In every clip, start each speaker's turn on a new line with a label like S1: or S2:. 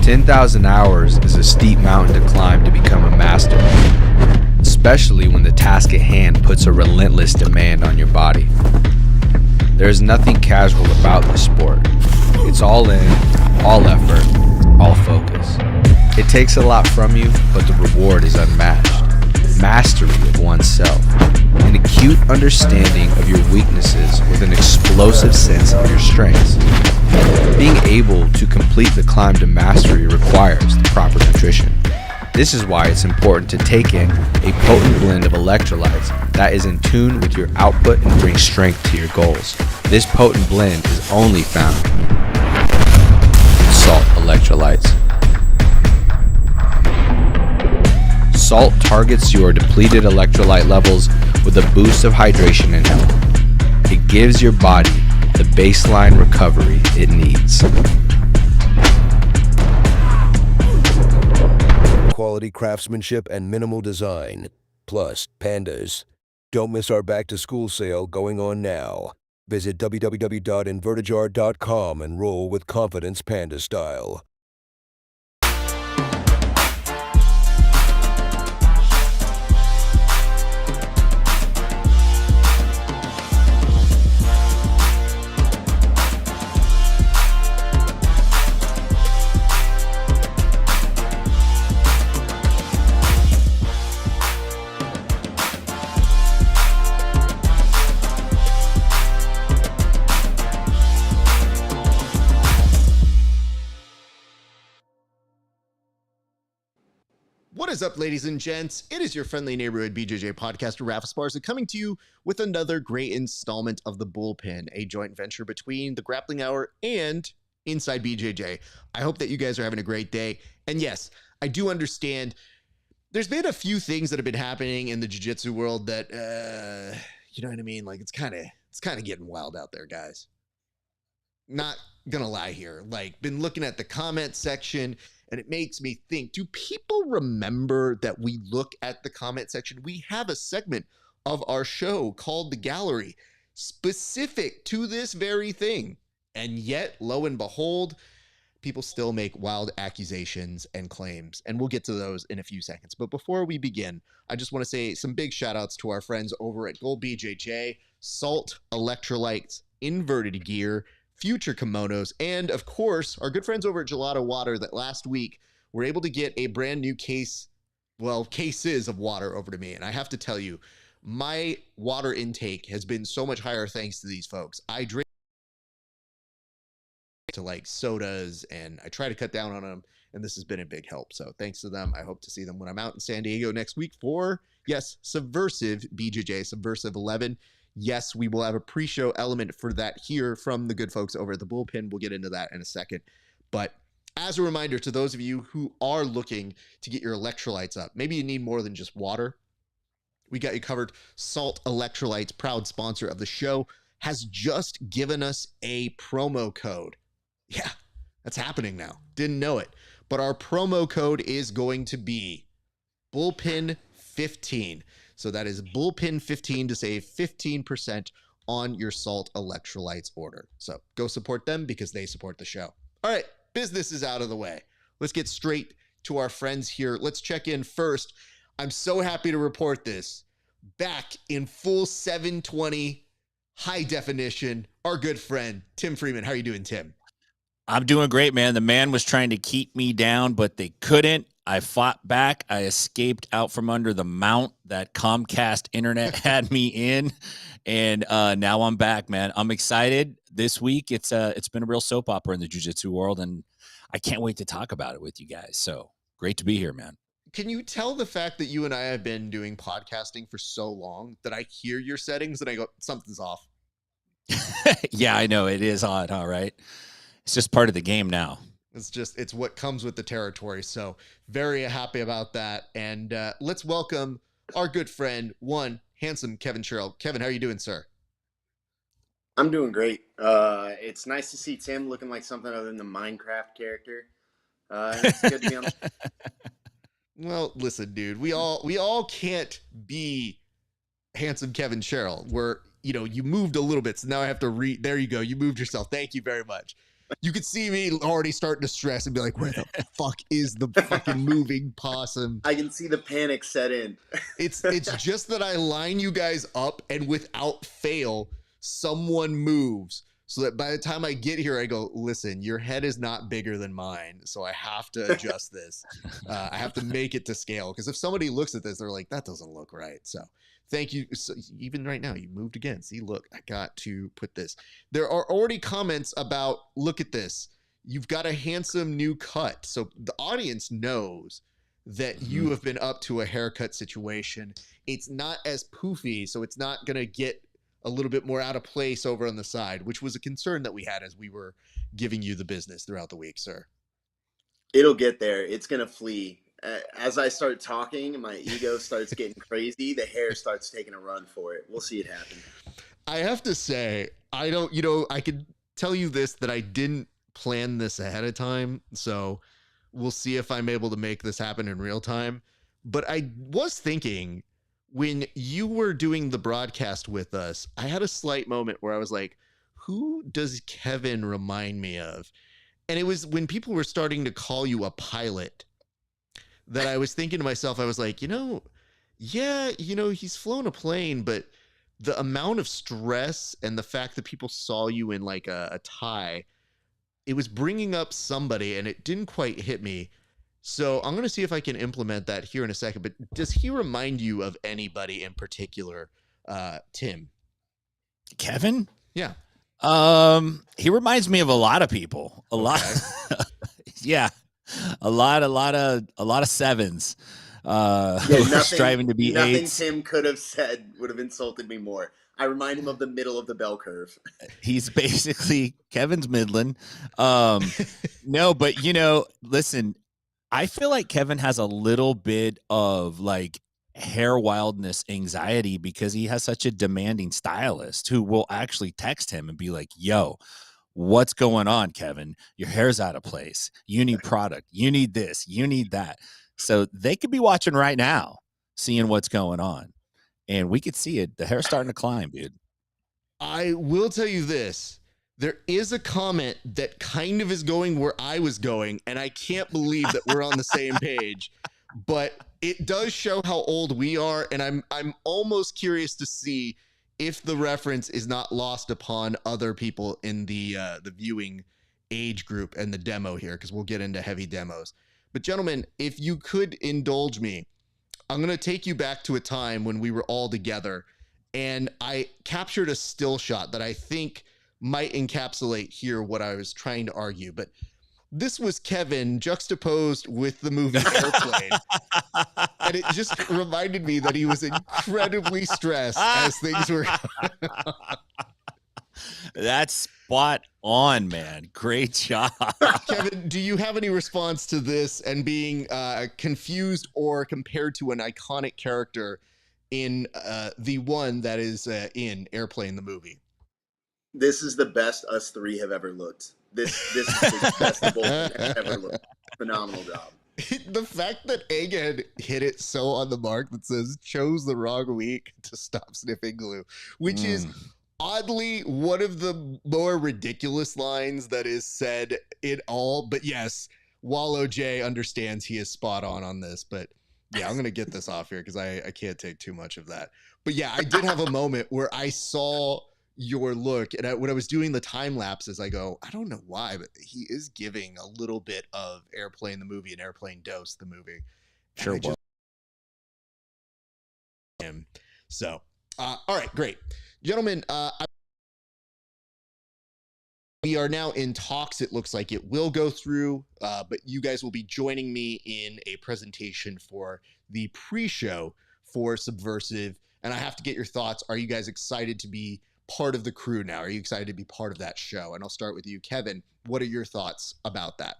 S1: 10,000 hours is a steep mountain to climb to become a master, especially when the task at hand puts a relentless demand on your body. There is nothing casual about this sport. It's all in, all effort, all focus. It takes a lot from you, but the reward is unmatched. Mastery of oneself, an acute understanding of your weaknesses with an explosive sense of your strengths. Being able to complete the climb to mastery requires the proper nutrition. This is why it's important to take in a potent blend of electrolytes that is in tune with your output and brings strength to your goals. This potent blend is only found in salt electrolytes. Salt targets your depleted electrolyte levels with a boost of hydration and health. It gives your body the baseline recovery it needs.
S2: Quality craftsmanship and minimal design, plus pandas. Don't miss our back-to-school sale going on now. Visit www.invertijar.com and roll with confidence panda style.
S3: What is up, ladies and gents? It is your friendly neighborhood BJJ podcaster, RAF ESPARZA, coming to you with another great installment of the Bullpen, a joint venture between the Grappling Hour and Inside BJJ. I hope that you guys are having a great day. And yes, I do understand there's been a few things that have been happening in the jiu-jitsu world that, you know what I mean? Like it's kind of getting wild out there, guys. Not gonna lie here. Like, been looking at the comment section, and it makes me think, do people remember that we look at the comment section? We have a segment of our show called The Gallery, specific to this very thing. And yet, lo and behold, people still make wild accusations and claims. And we'll get to those in a few seconds. But before we begin, I just want to say some big shout outs to our friends over at Gold BJJ, Salt Electrolytes, Inverted Gear, Future Kimonos, and of course, our good friends over at Gelato Water that last week were able to get a brand new cases of water over to me. And I have to tell you, my water intake has been so much higher thanks to these folks. I drink to like sodas and I try to cut down on them, and this has been a big help. So thanks to them. I hope to see them when I'm out in San Diego next week for, yes, Subversive BJJ, Subversive 11. Yes, we will have a pre-show element for that here from the good folks over at the Bullpen. We'll get into that in a second. But as a reminder to those of you who are looking to get your electrolytes up, maybe you need more than just water, we got you covered. Salt Electrolytes, proud sponsor of the show, has just given us a promo code. Yeah, that's happening now. Didn't know it. But our promo code is going to be Bullpen15. So that is Bullpen15 to save 15% on your Salt Electrolytes order. So go support them because they support the show. All right, business is out of the way. Let's get straight to our friends here. Let's check in first. I'm so happy to report this. Back in full 720 high definition, our good friend, Tim Freeman. How are you doing, Tim?
S4: I'm doing great, man. The man was trying to keep me down, but they couldn't. I fought back. I escaped out from under the mount that Comcast internet had me in, and now I'm back, man. I'm excited. This week, it's been a real soap opera in the jiu-jitsu world, and I can't wait to talk about it with you guys. So great to be here, man.
S3: Can you tell the fact that you and I have been doing podcasting for so long that I hear your settings and I go, something's off?
S4: Yeah, I know. It is odd, all right? It's just part of the game now.
S3: It's what comes with the territory. So very happy about that. And let's welcome our good friend, one handsome Kevin Sherrill. Kevin, how are you doing, sir?
S5: I'm doing great. It's nice to see Tim looking like something other than the Minecraft character. It's good to be on.
S3: Well, listen, dude, we all can't be handsome Kevin Sherrill. You moved a little bit. So now I have to there you go. You moved yourself. Thank you very much. You could see me already starting to stress and be like, where the fuck is the fucking moving possum?
S5: I can see the panic set in.
S3: It's just that I line you guys up, and without fail, someone moves. So that by the time I get here, I go, listen, your head is not bigger than mine, so I have to adjust this. I have to make it to scale, because if somebody looks at this, they're like, that doesn't look right. So thank you. So even right now, you moved again. See, look, I got to put this. There are already comments about, look at this. You've got a handsome new cut. So the audience knows that you have been up to a haircut situation. It's not as poofy, so it's not going to get a little bit more out of place over on the side, which was a concern that we had as we were giving you the business throughout the week, sir.
S5: It'll get there. It's going to flee. As I start talking and my ego starts getting crazy, the hair starts taking a run for it. We'll see it happen.
S3: I have to say, I can tell you this, that I didn't plan this ahead of time. So we'll see if I'm able to make this happen in real time. But I was thinking, when you were doing the broadcast with us, I had a slight moment where I was like, who does Kevin remind me of? And it was when people were starting to call you a pilot that I was thinking to myself, I was like, he's flown a plane, but the amount of stress and the fact that people saw you in like a tie, it was bringing up somebody, and it didn't quite hit me. So I'm going to see if I can implement that here in a second. But does he remind you of anybody in particular, Tim?
S4: Kevin?
S3: Yeah.
S4: He reminds me of a lot of people. A lot. Yeah. A lot of sevens. Striving to be
S5: nothing
S4: eights.
S5: Tim could have said would have insulted me more. I remind him of the middle of the bell curve.
S4: He's basically Kevin's Midland. No, but listen, I feel like Kevin has a little bit of like hair wildness anxiety because he has such a demanding stylist who will actually text him and be like, yo, what's going on, Kevin? Your hair's out of place. You need product. You need this. You need that. So they could be watching right now, seeing what's going on. And we could see it. The hair's starting to climb, dude.
S3: I will tell you this. There is a comment that kind of is going where I was going, and I can't believe that we're on the same page. But it does show how old we are, and I'm almost curious to see if the reference is not lost upon other people in the viewing age group and the demo here, because we'll get into heavy demos. But gentlemen, if you could indulge me, I'm going to take you back to a time when we were all together, and I captured a still shot that I think might encapsulate here what I was trying to argue. But this was Kevin juxtaposed with the movie Airplane. And it just reminded me that he was incredibly stressed as things were going on.
S4: That's spot on, man. Great job.
S3: Kevin, do you have any response to this and being confused or compared to an iconic character in the one that is in Airplane, the movie?
S5: This is the best us three have ever looked. This is the best the Bullpen has ever looked. Phenomenal job.
S3: The fact that Egghead hit it so on the mark that says chose the wrong week to stop sniffing glue, which is oddly one of the more ridiculous lines that is said in all. But yes, Wallow J understands he is spot on this. But yeah, I'm going to get this off here because I can't take too much of that. But yeah, I did have a moment where I saw your look, and when I was doing the time lapses, I go, I don't know why, but he is giving a little bit of Airplane the movie and Airplane Dose the movie.
S4: Sure.
S3: So, all right, great, gentlemen. We are now in talks. It looks like it will go through, but you guys will be joining me in a presentation for the pre-show for Subversive, and I have to get your thoughts. Are you guys excited to be part of the crew now? Are you excited to be part of that show? And I'll start with you, Kevin. What are your thoughts about that?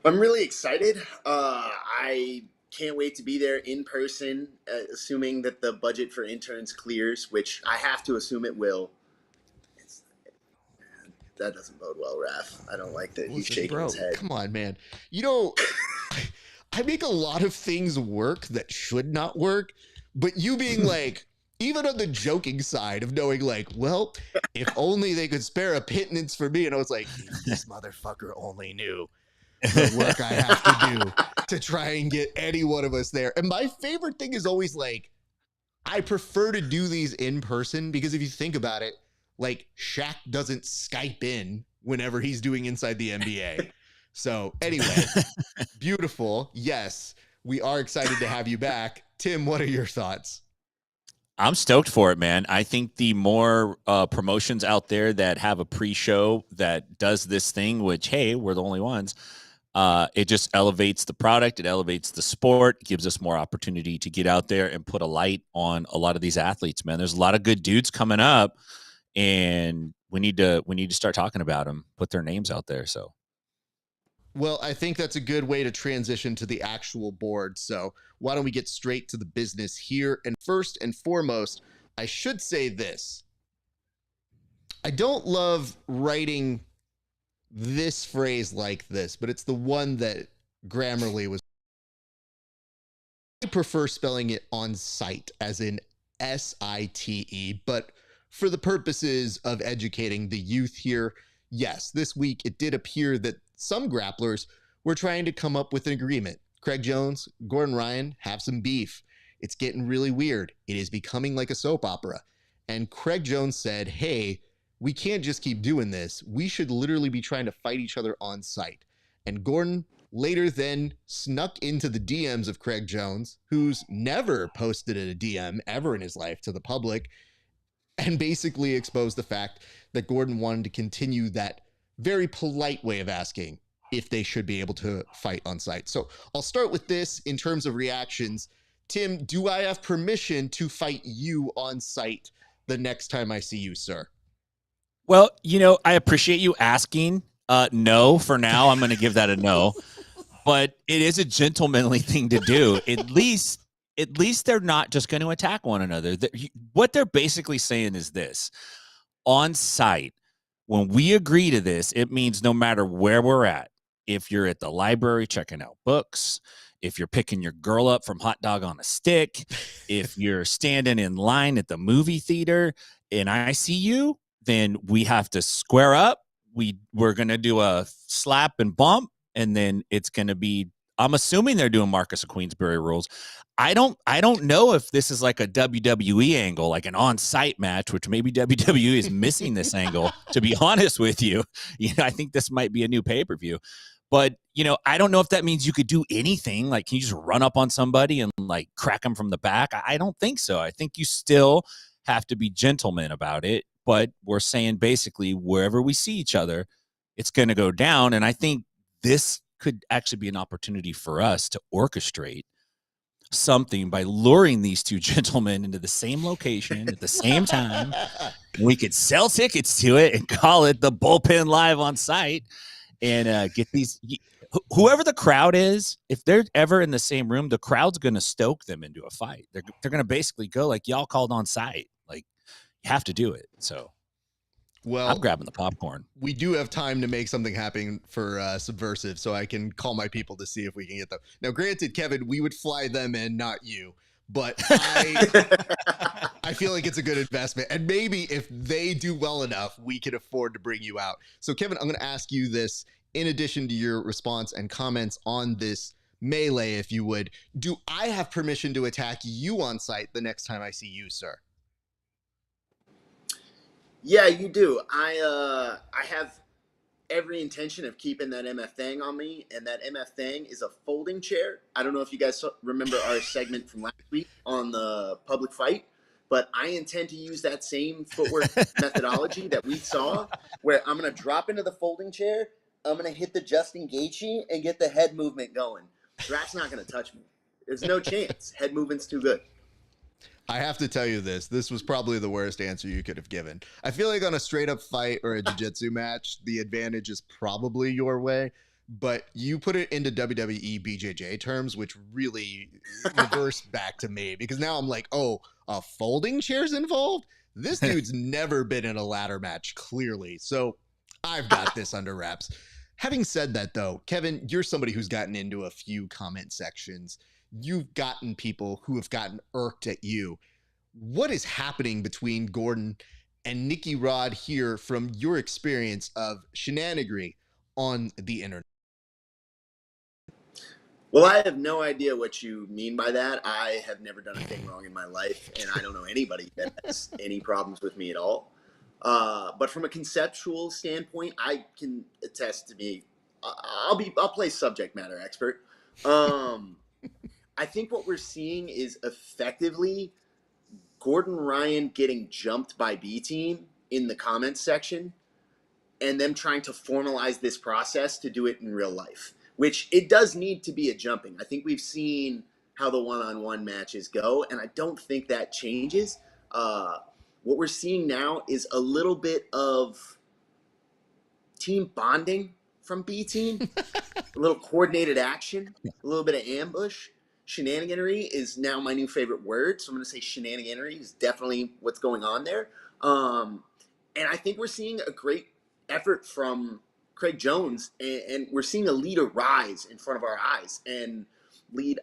S5: I'm really excited. I can't wait to be there in person, assuming that the budget for interns clears, which I have to assume it will. That doesn't bode well, Raf. I don't like that he's shaking his head.
S3: Come on, man. I make a lot of things work that should not work, but you being like, even on the joking side of knowing like, well, if only they could spare a pittance for me. And I was like, if this motherfucker only knew the work I have to do to try and get any one of us there. And my favorite thing is always like, I prefer to do these in person because if you think about it, like Shaq doesn't Skype in whenever he's doing Inside the NBA. So anyway, beautiful. Yes, we are excited to have you back. Tim, what are your thoughts?
S4: I'm stoked for it, man. I think the more promotions out there that have a pre-show that does this thing, which, hey, we're the only ones, it just elevates the product. It elevates the sport, gives us more opportunity to get out there and put a light on a lot of these athletes, man. There's a lot of good dudes coming up, and we need to start talking about them, put their names out there. So.
S3: Well, I think that's a good way to transition to the actual board. So why don't we get straight to the business here? And first and foremost, I should say this. I don't love writing this phrase like this, but it's the one that Grammarly was. I prefer spelling it on site as in SITE, but for the purposes of educating the youth here, yes, this week it did appear that some grapplers were trying to come up with an agreement. Craig Jones, Gordon Ryan have some beef. It's getting really weird. It is becoming like a soap opera. And Craig Jones said, hey, we can't just keep doing this. We should literally be trying to fight each other on site. And Gordon later then snuck into the DMs of Craig Jones, who's never posted a DM ever in his life to the public, and basically exposed the fact that Gordon wanted to continue that very polite way of asking if they should be able to fight on site. So I'll start with this in terms of reactions. Tim, do I have permission to fight you on site the next time I see you, sir?
S4: Well, I appreciate you asking. No, for now, I'm going to give that a no. But it is a gentlemanly thing to do. At least they're not just going to attack one another. What they're basically saying is this. On site, when we agree to this, it means no matter where we're at, if you're at the library checking out books, if you're picking your girl up from Hot Dog on a Stick, if you're standing in line at the movie theater and I see you, then we have to square up. We're going to do a slap and bump, and then it's going to be, I'm assuming they're doing Marcus of Queensberry rules. I don't know if this is like a WWE angle, like an on-site match, which maybe WWE is missing this angle, to be honest with you. I think this might be a new pay-per-view. But, I don't know if that means you could do anything. Like, can you just run up on somebody and, like, crack them from the back? I don't think so. I think you still have to be gentlemen about it. But we're saying basically wherever we see each other, it's going to go down. And I think this could actually be an opportunity for us to orchestrate something by luring these two gentlemen into the same location at the same time. We could sell tickets to it and call it the Bullpen Live on site and get these, whoever the crowd is, if they're ever in the same room, the crowd's going to stoke them into a fight. They're going to basically go like, y'all called on site. Like, you have to do it. So
S3: well,
S4: I'm grabbing the popcorn.
S3: We do have time to make something happen for Subversive, so I can call my people to see if we can get them. Now, granted, Kevin, we would fly them in, not you, but I feel like it's a good investment. And maybe if they do well enough, we can afford to bring you out. So, Kevin, I'm going to ask you this in addition to your response and comments on this melee, if you would. Do I have permission to attack you on site the next time I see you, sir?
S5: Yeah, you do. I have every intention of keeping that MF thing on me, and that MF thing is a folding chair. I don't know if you guys remember our segment from last week on the public fight, but I intend to use that same footwork methodology that we saw, where I'm going to drop into the folding chair, I'm going to hit the Justin Gaethje and get the head movement going. Draft's not going to touch me. There's no chance. Head movement's too good.
S3: I have to tell you this was probably the worst answer you could have given. I feel like on a straight up fight or a jiu-jitsu match, the advantage is probably your way, but you put it into WWE BJJ terms, which really reversed back to me because now I'm like, oh, a folding chair's involved? This dude's never been in a ladder match, clearly. So I've got this under wraps. Having said that, though, Kevin, you're somebody who's gotten into a few comment sections. You've gotten people who have gotten irked at you. what is happening between Gordon and Nicky Rod here from your experience of shenanigery on the internet?
S5: Well, I have no idea what you mean by that. I have never done a thing wrong in my life, and I don't know anybody that has any problems with me at all. But from a conceptual standpoint, I can attest to me. I'll play subject matter expert. I think what we're seeing is effectively Gordon Ryan getting jumped by B Team in the comments section, and them trying to formalize this process to do it in real life, which it does need to be a jumping. I think we've seen how the one-on-one matches go, and I don't think that changes. What we're seeing now is a little bit of team bonding from B Team, a little coordinated action, a little bit of ambush. Shenaniganery is now my new favorite word, so I'm going to say shenaniganery is definitely what's going on there. And I think we're seeing a great effort from Craig Jones, and we're seeing a leader rise in front of our eyes and lead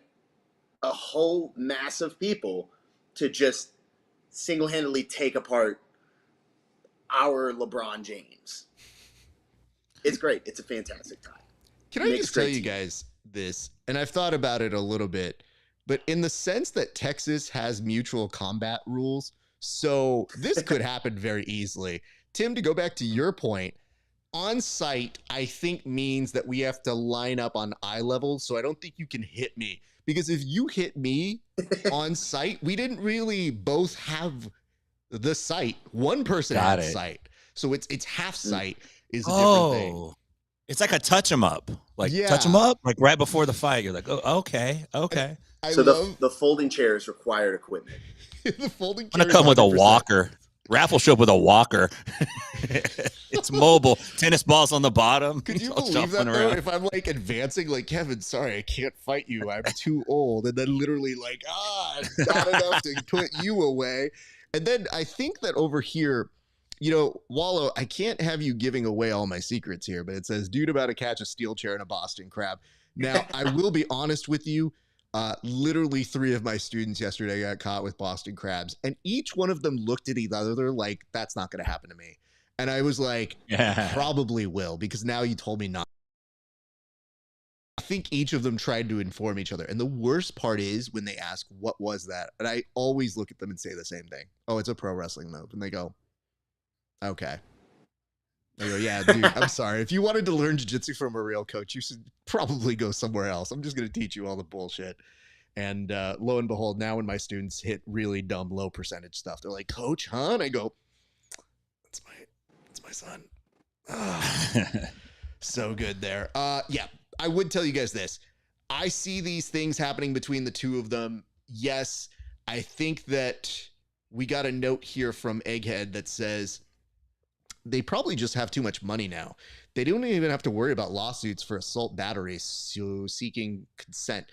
S5: a whole mass of people to just single-handedly take apart our LeBron James. It's great. It's a fantastic time.
S3: Can I just tell you guys this? And I've thought about it a little bit, but in the sense that Texas has mutual combat rules, so this could happen very easily. Tim, to go back to your point, on site, I think means that we have to line up on eye level. So I don't think you can hit me, because if you hit me on site, we didn't really both have the sight. One person had sight. So it's half sight is a different thing.
S4: It's like a touch 'em up, like touch 'em up, like right before the fight. You're like, oh, okay.
S5: So the folding chairs required equipment.
S3: The folding.
S4: I'm gonna come with a walker. Raph will show up with a walker. It's mobile. Tennis balls on the bottom.
S3: Could you believe that though? If I'm like advancing, like, Kevin, sorry, I can't fight you. I'm too old. And then literally like, not enough to put you away. And then I think that over here, you know, Wallow, I can't have you giving away all my secrets here, but it says, dude about to catch a steel chair and a Boston crab. Now, I will be honest with you. Literally 3 of my students yesterday got caught with Boston crabs, and each one of them looked at each other. They're like, that's not going to happen to me. And I was like, probably will, because now you told me not. I think each of them tried to inform each other. And the worst part is when they ask, what was that? And I always look at them and say the same thing. Oh, it's a pro wrestling move. And they go, okay. I go, yeah, dude, I'm sorry. If you wanted to learn jiu-jitsu from a real coach, you should probably go somewhere else. I'm just going to teach you all the bullshit. And lo and behold, now when my students hit really dumb, low percentage stuff, they're like, coach, huh? And I go, that's my son. So good there. Yeah, I would tell you guys this. I see these things happening between the two of them. Yes, I think that we got a note here from Egghead that says, they probably just have too much money now. They don't even have to worry about lawsuits for assault batteries, so seeking consent.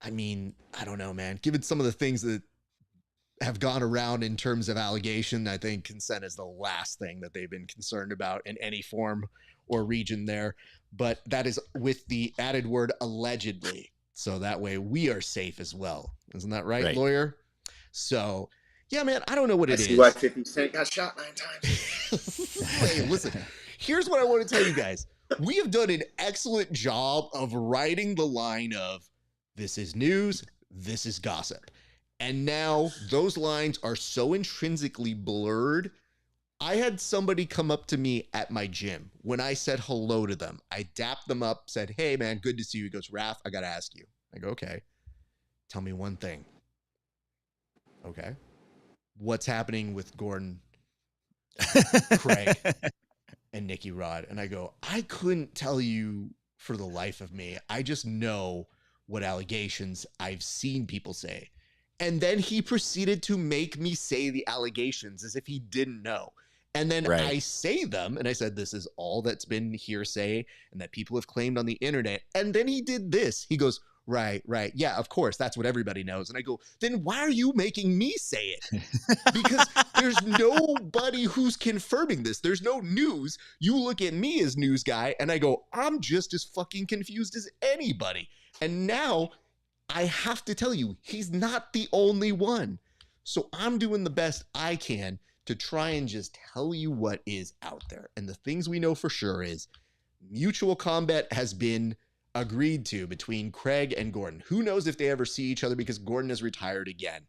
S3: I mean, I don't know, man. Given some of the things that have gone around in terms of allegation, I think consent is the last thing that they've been concerned about in any form or region there. But that is with the added word allegedly. So that way we are safe as well. Isn't that right, lawyer? So... yeah, man, I don't know what it is.
S5: Why 50 Cent got shot 9 times.
S3: Hey, listen, here's what I want to tell you guys. We have done an excellent job of writing the line of, this is news, this is gossip. And now those lines are so intrinsically blurred. I had somebody come up to me at my gym. When I said hello to them, I dapped them up, said, hey, man, good to see you. He goes, Raph, I got to ask you. I go, okay, tell me one thing. Okay. What's happening with Gordon, Craig, and Nicky Rod? And I go, I couldn't tell you for the life of me. I just know what allegations I've seen people say. And then he proceeded to make me say the allegations as if he didn't know. And then I say them, and I said, this is all that's been hearsay and that people have claimed on the internet. And then he did this. He goes, right. Yeah, of course. That's what everybody knows. And I go, then why are you making me say it? Because there's nobody who's confirming this. There's no news. You look at me as news guy, and I go, I'm just as fucking confused as anybody. And now I have to tell you, he's not the only one. So I'm doing the best I can to try and just tell you what is out there. And the things we know for sure is mutual combat has been agreed to between Craig and Gordon. Who knows if they ever see each other because Gordon has retired again.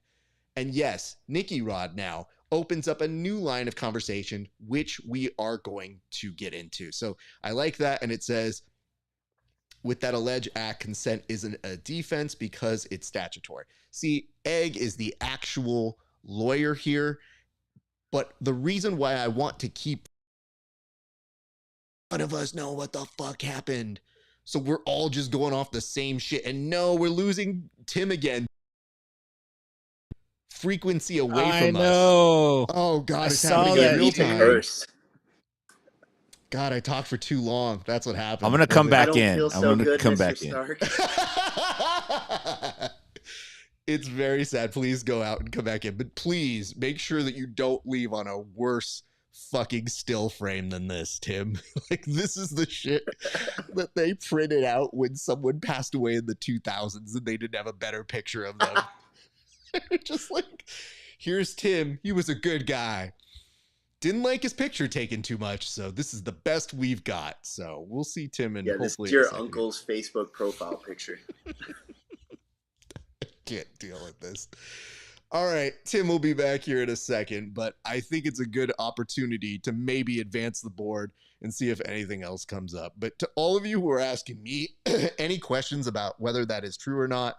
S3: And yes, Nicky Rod now opens up a new line of conversation, which we are going to get into. So I like that. And it says, with that alleged act, consent isn't a defense because it's statutory. See, Egg is the actual lawyer here. But the reason why I want to keep none of us know what the fuck happened. So we're all just going off the same shit. And no, we're losing Tim again. Frequency away from us.
S4: I know.
S3: Oh God,
S4: I
S3: it's
S4: saw
S3: happening in
S4: that.
S3: real
S5: Eat the
S3: time.
S5: curse.
S3: God, I talked for too long. That's what happened.
S4: I'm gonna come
S5: I
S4: back
S5: don't
S4: in.
S5: feel
S4: I'm
S5: so
S4: gonna
S5: good,
S4: come
S5: Mr.
S4: back in.
S5: Stark.
S3: It's very sad. Please go out and come back in. But please make sure that you don't leave on a worse fucking still frame than this, Tim. Like, this is the shit that they printed out when someone passed away in the 2000s and they didn't have a better picture of them. Just like, here's Tim. He was a good guy. Didn't like his picture taken too much, so this is the best we've got. So we'll see Tim and
S5: Yeah, this
S3: hopefully
S5: is your uncle's Facebook profile picture.
S3: Can't deal with this. All right, Tim will be back here in a second, but I think it's a good opportunity to maybe advance the board and see if anything else comes up. But to all of you who are asking me any questions about whether that is true or not,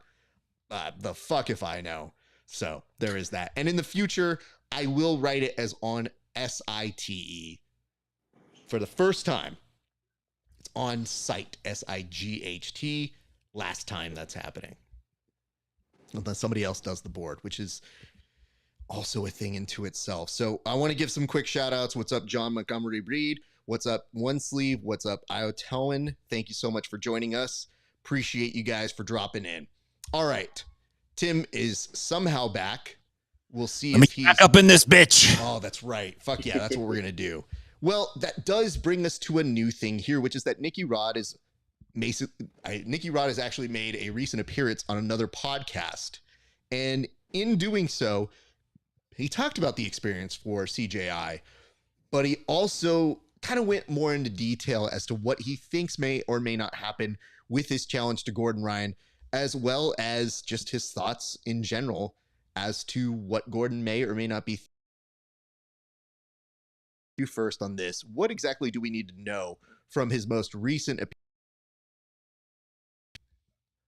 S3: the fuck if I know. So there is that. And in the future, I will write it as on SITE for the first time. It's on site, SIGHT. Last time that's happening. Unless somebody else does the board, which is also a thing into itself. So I want to give some quick shout outs. What's up, John Montgomery Breed? What's up, One Sleeve? What's up, Iotelwin? Thank you so much for joining us. Appreciate you guys for dropping in. All right. Tim is somehow back. We'll see if he's
S4: back up in this bitch.
S3: Oh, that's right. Fuck yeah, that's what we're gonna do. Well, that does bring us to a new thing here, which is that Nicky Rod has actually made a recent appearance on another podcast, and in doing so, he talked about the experience for CJI, but he also kind of went more into detail as to what he thinks may or may not happen with his challenge to Gordon Ryan, as well as just his thoughts in general as to what Gordon may or may not be. You first on this. What exactly do we need to know from his most recent appearance?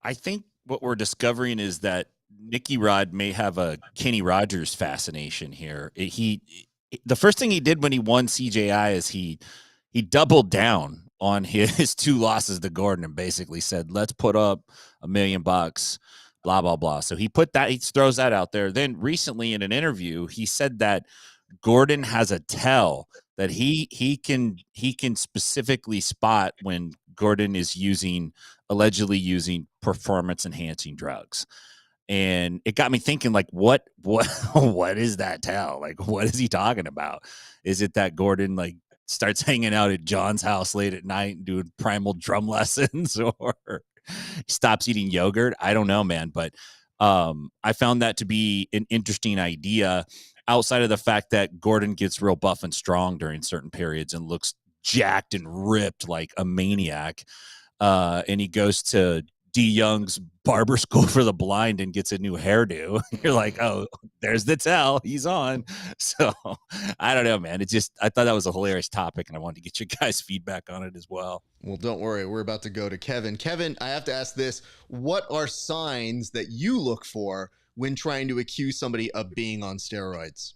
S4: I think what we're discovering is that Nicky Rod may have a Kenny Rogers fascination here. The first thing he did when he won CJI is he doubled down on his two losses to Gordon and basically said, let's put up $1 million, blah, blah, blah. So he throws that out there. Then recently in an interview, he said that Gordon has a tell that he can specifically spot when Gordon is allegedly using performance enhancing drugs. And it got me thinking, like, what is that tell? Like, what is he talking about? Is it that Gordon like starts hanging out at John's house late at night and doing primal drum lessons, or stops eating yogurt? I don't know, man. But I found that to be an interesting idea, outside of the fact that Gordon gets real buff and strong during certain periods and looks jacked and ripped like a maniac. And he goes to D. Young's barber school for the blind and gets a new hairdo. You're like, oh, there's the tell. He's on. So I don't know, man. I thought that was a hilarious topic, and I wanted to get you guys' feedback on it as well.
S3: Well, don't worry. We're about to go to Kevin. Kevin, I have to ask this. What are signs that you look for when trying to accuse somebody of being on steroids?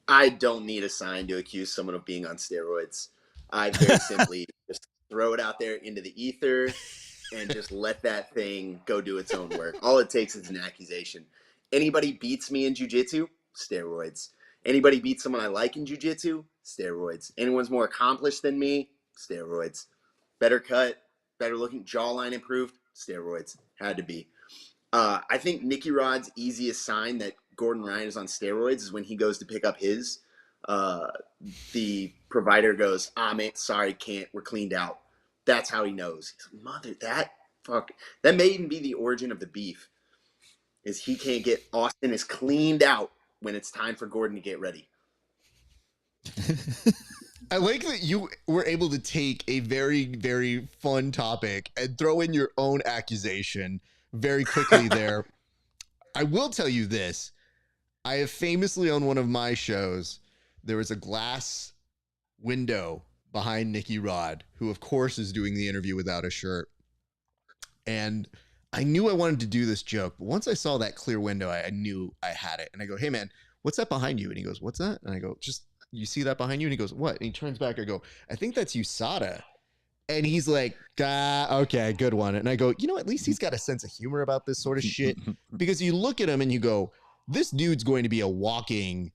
S5: I don't need a sign to accuse someone of being on steroids. I very simply just throw it out there into the ether and just let that thing go do its own work. All it takes is an accusation. Anybody beats me in jiu-jitsu? Steroids. Anybody beats someone I like in jiu-jitsu? Steroids. Anyone's more accomplished than me? Steroids. Better cut, better looking, jawline improved? Steroids. Had to be. I think Nicky Rod's easiest sign that Gordon Ryan is on steroids is when he goes to pick up his. The provider goes, man, sorry, can't. We're cleaned out. That's how he knows. He's like, that may even be the origin of the beef. is he can't get Austin is cleaned out when it's time for Gordon to get ready.
S3: I like that you were able to take a very, very fun topic and throw in your own accusation very quickly there. I will tell you this. I have famously on one of my shows, there was a glass window behind Nicky Rod, who of course is doing the interview without a shirt. And I knew I wanted to do this joke, but once I saw that clear window, I knew I had it. And I go, "Hey man, what's that behind you?" And he goes, "What's that?" And I go, "Just, you see that behind you?" And he goes, "What?" And he turns back. I go, "I think that's USADA." And he's like, okay, good one. And I go, at least he's got a sense of humor about this sort of shit. Because you look at him and you go, this dude's going to be a walking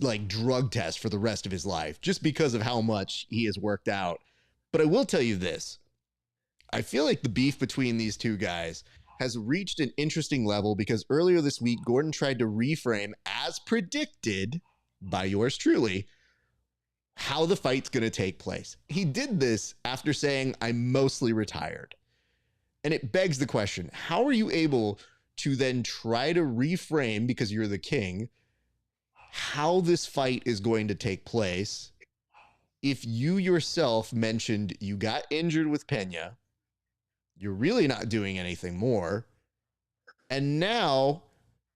S3: like drug test for the rest of his life, just because of how much he has worked out. But I will tell you this. I feel like the beef between these two guys has reached an interesting level because earlier this week, Gordon tried to reframe, as predicted by yours truly, how the fight's going to take place. He did this after saying, "I'm mostly retired." And it begs the question, how are you able to then try to reframe, because you're the king, how this fight is going to take place if you yourself mentioned you got injured with Pena, you're really not doing anything more, and now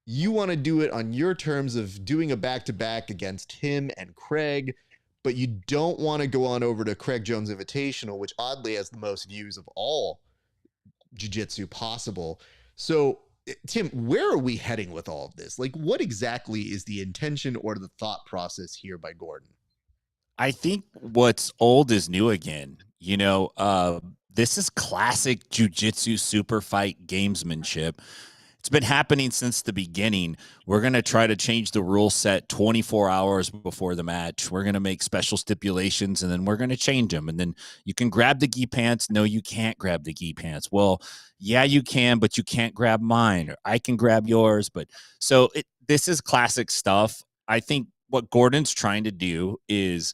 S3: you want to do it on your terms of doing a back-to-back against him and Craig, but you don't want to go on over to Craig Jones Invitational, which oddly has the most views of all jiu-jitsu possible. So, Tim, where are we heading with all of this? Like, what exactly is the intention or the thought process here by Gordon?
S4: I think what's old is new again. This is classic jiu-jitsu super fight gamesmanship. It's been happening since the beginning. We're going to try to change the rule set 24 hours before the match. We're going to make special stipulations, and then we're going to change them. And then you can grab the gi pants. No, you can't grab the gi pants. Well, yeah, you can, but you can't grab mine. Or I can grab yours. But so this is classic stuff. I think what Gordon's trying to do is,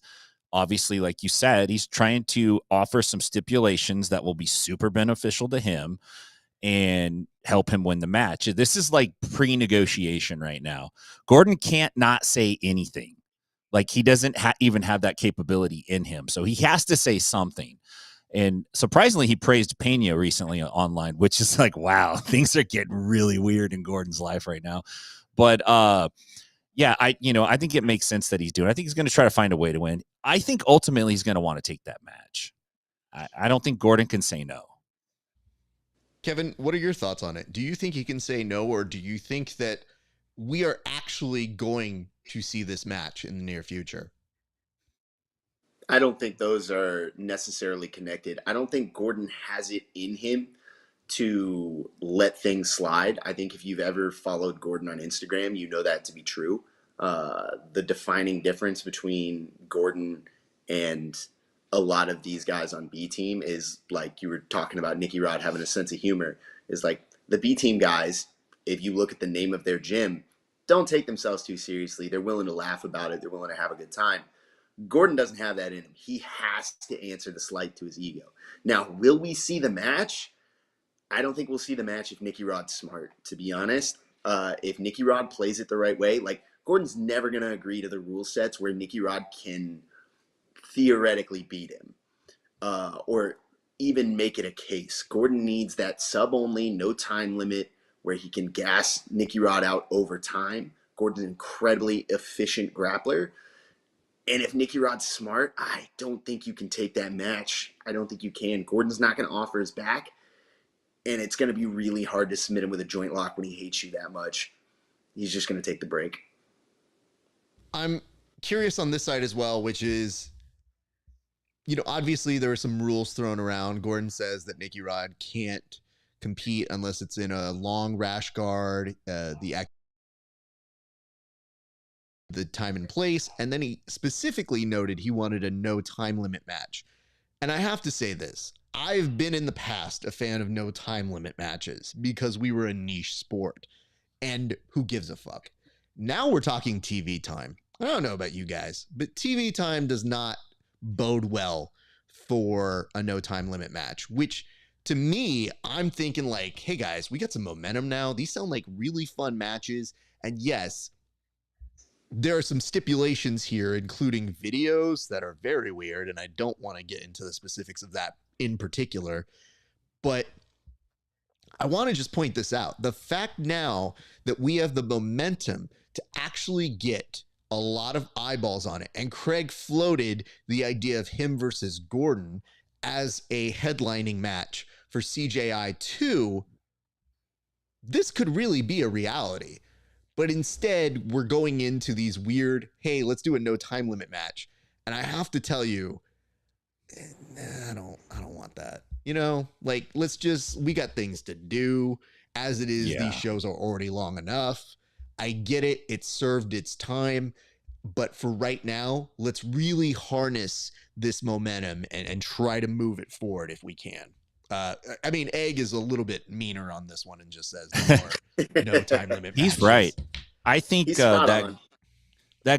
S4: obviously, like you said, he's trying to offer some stipulations that will be super beneficial to him and help him win the match. This is like pre-negotiation right now. Gordon can't not say anything. Like, he doesn't even have that capability in him. So he has to say something. And surprisingly, he praised Pena recently online, which is like, wow, things are getting really weird in Gordon's life right now. But yeah, I think it makes sense that he's doing it. I think he's going to try to find a way to win. I think ultimately he's going to want to take that match. I don't think Gordon can say no.
S3: Kevin, what are your thoughts on it? Do you think he can say no, or do you think that we are actually going to see this match in the near future?
S5: I don't think those are necessarily connected. I don't think Gordon has it in him to let things slide. I think if you've ever followed Gordon on Instagram, you know that to be true. The defining difference between Gordon and a lot of these guys on B team is, like you were talking about Nicky Rod having a sense of humor, is like the B team guys, if you look at the name of their gym, don't take themselves too seriously. They're willing to laugh about it. They're willing to have a good time. Gordon doesn't have that in him. He has to answer the slight to his ego. Now, will we see the match? I don't think we'll see the match if Nicky Rod's smart, to be honest. If Nicky Rod plays it the right way, like, Gordon's never going to agree to the rule sets where Nicky Rod can theoretically beat him or even make it a case. Gordon needs that sub-only, no time limit where he can gas Nicky Rod out over time. Gordon's an incredibly efficient grappler. And if Nicky Rod's smart, I don't think you can take that match. I don't think you can. Gordon's not going to offer his back. And it's going to be really hard to submit him with a joint lock when he hates you that much. He's just going to take the break.
S3: I'm curious on this side as well, which is, obviously there are some rules thrown around. Gordon says that Nicky Rod can't compete unless it's in a long rash guard, the time and place. And then he specifically noted he wanted a no time limit match. And I have to say this. I've been in the past a fan of no time limit matches because we were a niche sport. And who gives a fuck? Now we're talking TV time. I don't know about you guys, but TV time does not bode well for a no time limit match, which to me, I'm thinking like, hey guys, we got some momentum now. These sound like really fun matches. And yes, there are some stipulations here, including videos that are very weird. And I don't want to get into the specifics of that in particular, but I want to just point this out. The fact now that we have the momentum to actually get a lot of eyeballs on it, and Craig floated the idea of him versus Gordon as a headlining match for CJI 2, this could really be a reality. But instead, we're going into these weird, hey, let's do a no time limit match. And I have to tell you, I don't want that. You know, like, we got things to do. As it is, these shows are already long enough. I get it. It served its time. But for right now, let's really harness this momentum and try to move it forward if we can. I mean, Egg is a little bit meaner on this one and just says no time limit.
S4: He's
S3: matches.
S4: Right. I think that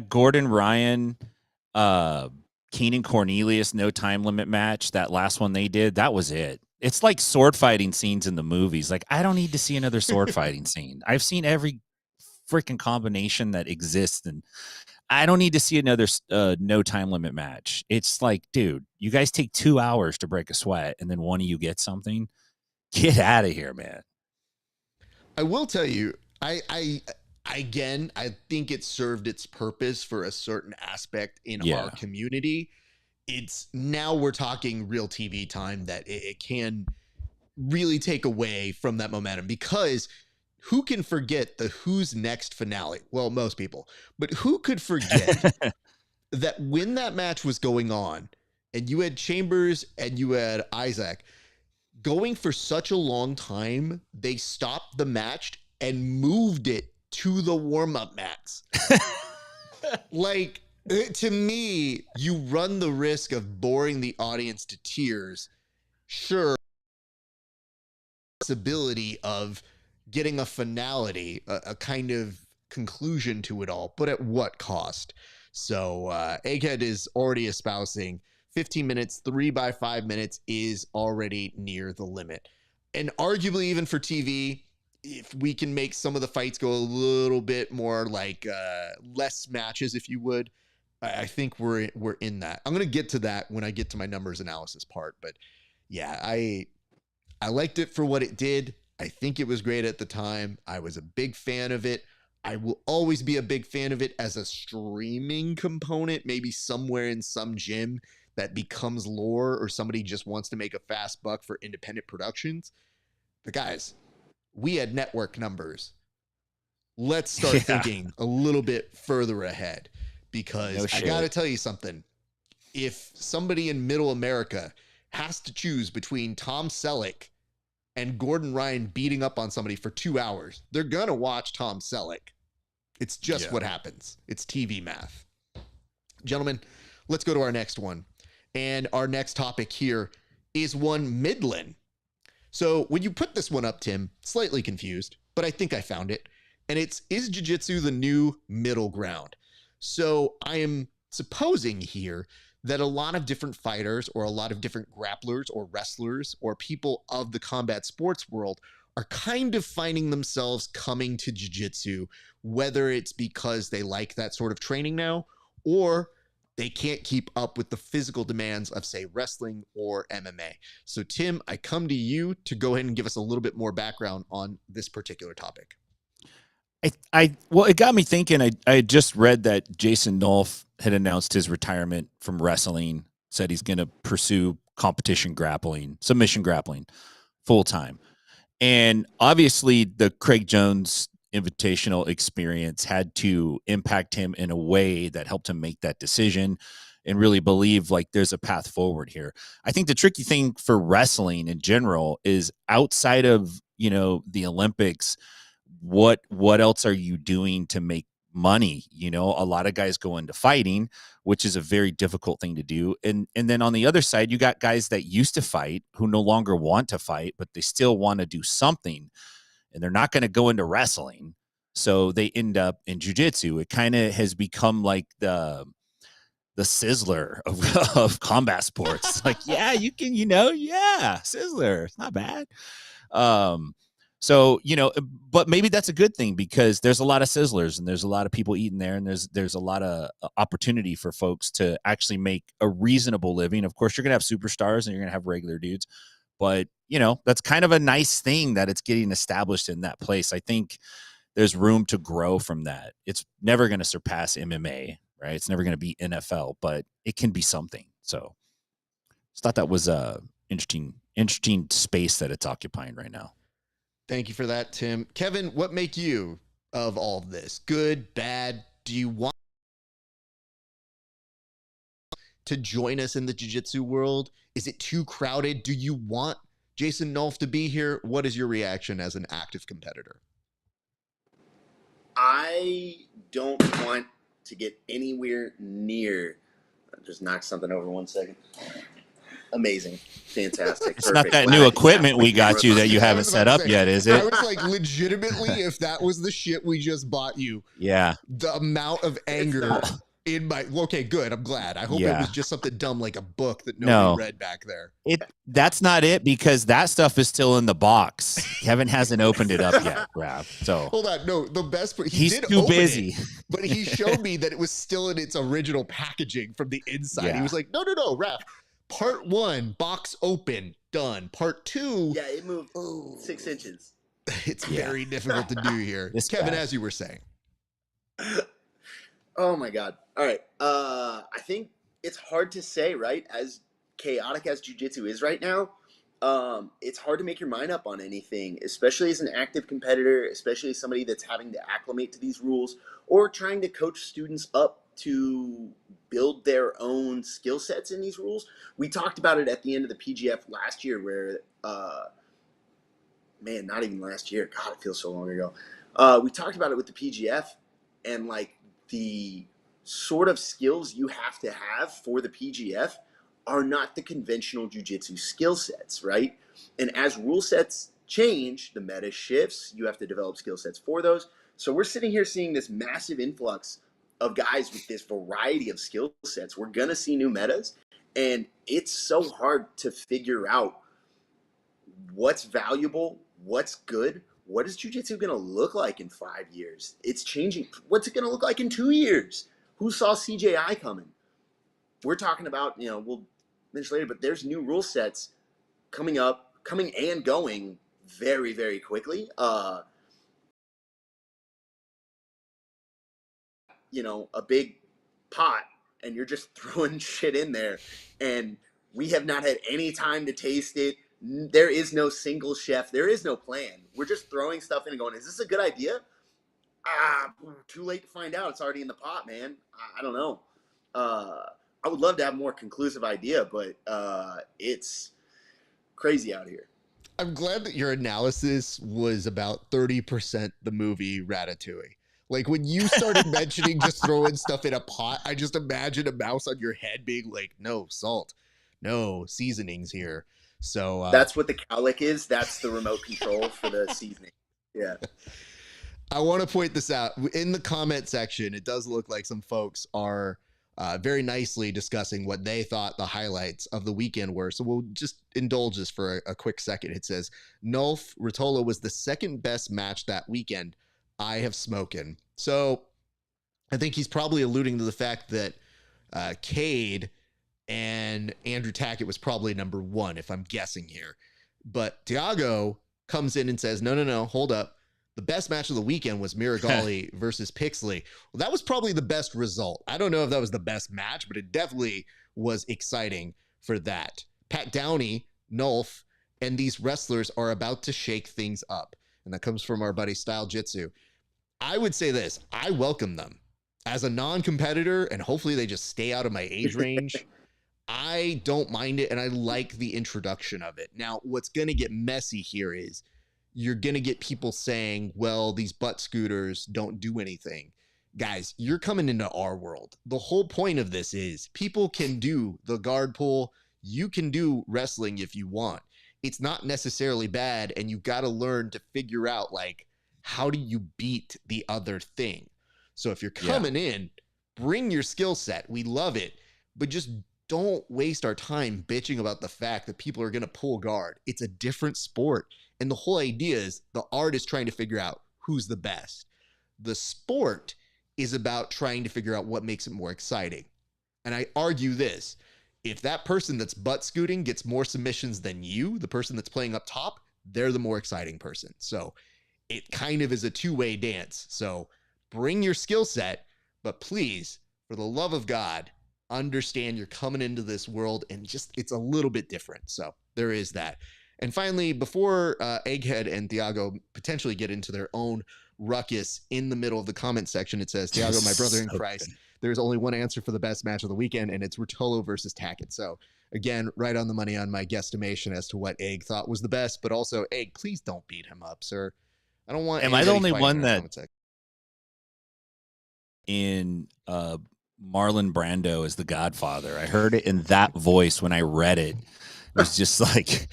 S4: Gordon Ryan, Keenan Cornelius no time limit match, that last one they did, that was it. It's like sword fighting scenes in the movies. Like, I don't need to see another sword fighting scene. I've seen every freaking combination that exists, and I don't need to see another no time limit match. It's like, dude, you guys take 2 hours to break a sweat, and then one of you gets something. Get out of here, man.
S3: I will tell you, I think it served its purpose for a certain aspect in our community. It's now we're talking real TV time that it can really take away from that momentum, because who can forget the Who's Next finale? Well, most people, but who could forget that when that match was going on and you had Chambers and you had Isaac going for such a long time, they stopped the match and moved it to the warm-up mats. Like, to me, you run the risk of boring the audience to tears. Sure, possibility of getting a finality, a kind of conclusion to it all, but at what cost? So Egghead is already espousing 15 minutes, 3x5 minutes is already near the limit. And arguably, even for TV, if we can make some of the fights go a little bit more like less matches, if you would, I think we're in that. I'm going to get to that when I get to my numbers analysis part. But yeah, I liked it for what it did. I think it was great at the time. I was a big fan of it. I will always be a big fan of it as a streaming component, maybe somewhere in some gym that becomes lore, or somebody just wants to make a fast buck for independent productions. But guys, we had network numbers. Let's start thinking a little bit further ahead, because I got to tell you something. If somebody in middle America has to choose between Tom Selleck and Gordon Ryan beating up on somebody for 2 hours, they're going to watch Tom Selleck. It's just what happens. It's TV math. Gentlemen, let's go to our next one. And our next topic here is one MIDDLIN. So when you put this one up, Tim, slightly confused, but I think I found it. And it's, is jiu-jitsu the new middle ground? So I am supposing here that a lot of different fighters, or a lot of different grapplers or wrestlers or people of the combat sports world are kind of finding themselves coming to jiu-jitsu, whether it's because they like that sort of training now, or they can't keep up with the physical demands of, say, wrestling or MMA. So Tim, I come to you to go ahead and give us a little bit more background on this particular topic.
S4: Well, it got me thinking. I had just read that Jason Nolf had announced his retirement from wrestling, said he's going to pursue competition grappling, submission grappling full time. And obviously the Craig Jones Invitational experience had to impact him in a way that helped him make that decision and really believe like there's a path forward here. I think the tricky thing for wrestling in general is, outside of, the Olympics, what else are you doing to make money? A lot of guys go into fighting, which is a very difficult thing to do. And then on the other side, you got guys that used to fight who no longer want to fight, but they still want to do something, and they're not going to go into wrestling. So they end up in jiu-jitsu. It kind of has become like the the Sizzler of combat sports. Like, yeah, you can, yeah, Sizzler. It's not bad. So, but maybe that's a good thing because there's a lot of Sizzlers and there's a lot of people eating there, and there's a lot of opportunity for folks to actually make a reasonable living. Of course, you're going to have superstars and you're going to have regular dudes, but that's kind of a nice thing that it's getting established in that place. I think there's room to grow from that. It's never going to surpass MMA, right? It's never going to be NFL, but it can be something. So I thought that was a interesting space that it's occupying right now.
S3: Thank you for that, Tim. Kevin, what make you of all of this? Good, bad? Do you want to join us in the jiu-jitsu world? Is it too crowded? Do you want Jason Nolf to be here? What is your reaction as an active competitor?
S5: I don't want to get anywhere near. I just knocked something over 1 second. Amazing. Fantastic.
S4: It's not that new equipment we got you that you haven't set up yet, is it?
S3: I was like, legitimately, if that was the shit we just bought you,
S4: yeah,
S3: the amount of anger in my, okay, good. I'm glad. I hope it was just something dumb like a book that nobody read back there.
S4: That's not it, because that stuff is still in the box. Kevin hasn't opened it up yet, Raph. So
S3: hold on. No, the best part,
S4: he's too busy.
S3: But he showed me that it was still in its original packaging from the inside. Yeah. He was like, no, Raph. Part 1, box open, done. Part 2.
S5: Yeah, it moved 6 inches.
S3: It's very difficult to do here. Kevin, as you were saying.
S5: Oh my God. All right. I think it's hard to say, right? As chaotic as jiu-jitsu is right now, it's hard to make your mind up on anything, especially as an active competitor, especially as somebody that's having to acclimate to these rules or trying to coach students up to build their own skill sets in these rules. We talked about it at the end of the PGF last year where, not even last year. God, it feels so long ago. We talked about it with the PGF and like the sort of skills you have to have for the PGF are not the conventional jiu-jitsu skill sets, right? And as rule sets change, the meta shifts, you have to develop skill sets for those. So we're sitting here seeing this massive influx of guys with this variety of skill sets. We're going to see new metas, and it's so hard to figure out what's valuable, what's good. What is jiu-jitsu going to look like in 5 years? It's changing. What's it going to look like in 2 years? Who saw CJI coming? We're talking about, we'll mention later, but there's new rule sets coming and going very, very quickly. A big pot and you're just throwing shit in there, and we have not had any time to taste it. There is no single chef. There is no plan. We're just throwing stuff in and going, is this a good idea? Too late to find out. It's already in the pot, man. I don't know. I would love to have a more conclusive idea, but it's crazy out here.
S3: I'm glad that your analysis was about 30% the movie Ratatouille. Like when you started mentioning just throwing stuff in a pot, I just imagined a mouse on your head being like, no salt, no seasonings here. So
S5: that's what the cowlick is. That's the remote control for the seasoning. Yeah.
S3: I want to point this out. In the comment section, it does look like some folks are very nicely discussing what they thought the highlights of the weekend were. So we'll just indulge this for a quick second. It says, Nolf Ruotolo was the second best match that weekend I have smokin'. So I think he's probably alluding to the fact that Cade and Andrew Tackett was probably number 1, if I'm guessing here. But Thiago comes in and says, no, hold up. The best match of the weekend was Miragali versus Pixley. Well, that was probably the best result. I don't know if that was the best match, but it definitely was exciting for that. Pat Downey, Nolf, and these wrestlers are about to shake things up. And that comes from our buddy Style Jitsu. I would say this. I welcome them. As a non-competitor, and hopefully they just stay out of my age range, I don't mind it, and I like the introduction of it. Now, what's going to get messy here is you're going to get people saying, well, these butt scooters don't do anything. Guys, you're coming into our world. The whole point of this is people can do the guard pull. You can do wrestling if you want. It's not necessarily bad, and you've got to learn to figure out, like, how do you beat the other thing? So if you're coming in, bring your skill set. We love it. but just don't waste our time bitching about the fact that people are going to pull guard. It's a different sport. And the whole idea is the art is trying to figure out who's the best. The sport is about trying to figure out what makes it more exciting. And I argue this: if that person that's butt scooting gets more submissions than you, the person that's playing up top, they're the more exciting person. So it kind of is a two-way dance. So bring your skill set, but please, for the love of God, understand you're coming into this world and just, it's a little bit different. So there is that. And finally, before Egghead and Thiago potentially get into their own ruckus in the middle of the comment section, it says, Thiago, my brother in Christ, there's only one answer for the best match of the weekend, and it's Rotolo versus Tackett. So again, right on the money on my guesstimation as to what Egg thought was the best, but also, Egg, please don't beat him up, sir. I don't want.
S4: Am I the only one that in Marlon Brando is the Godfather? I heard it in that voice when I read it. It was just like,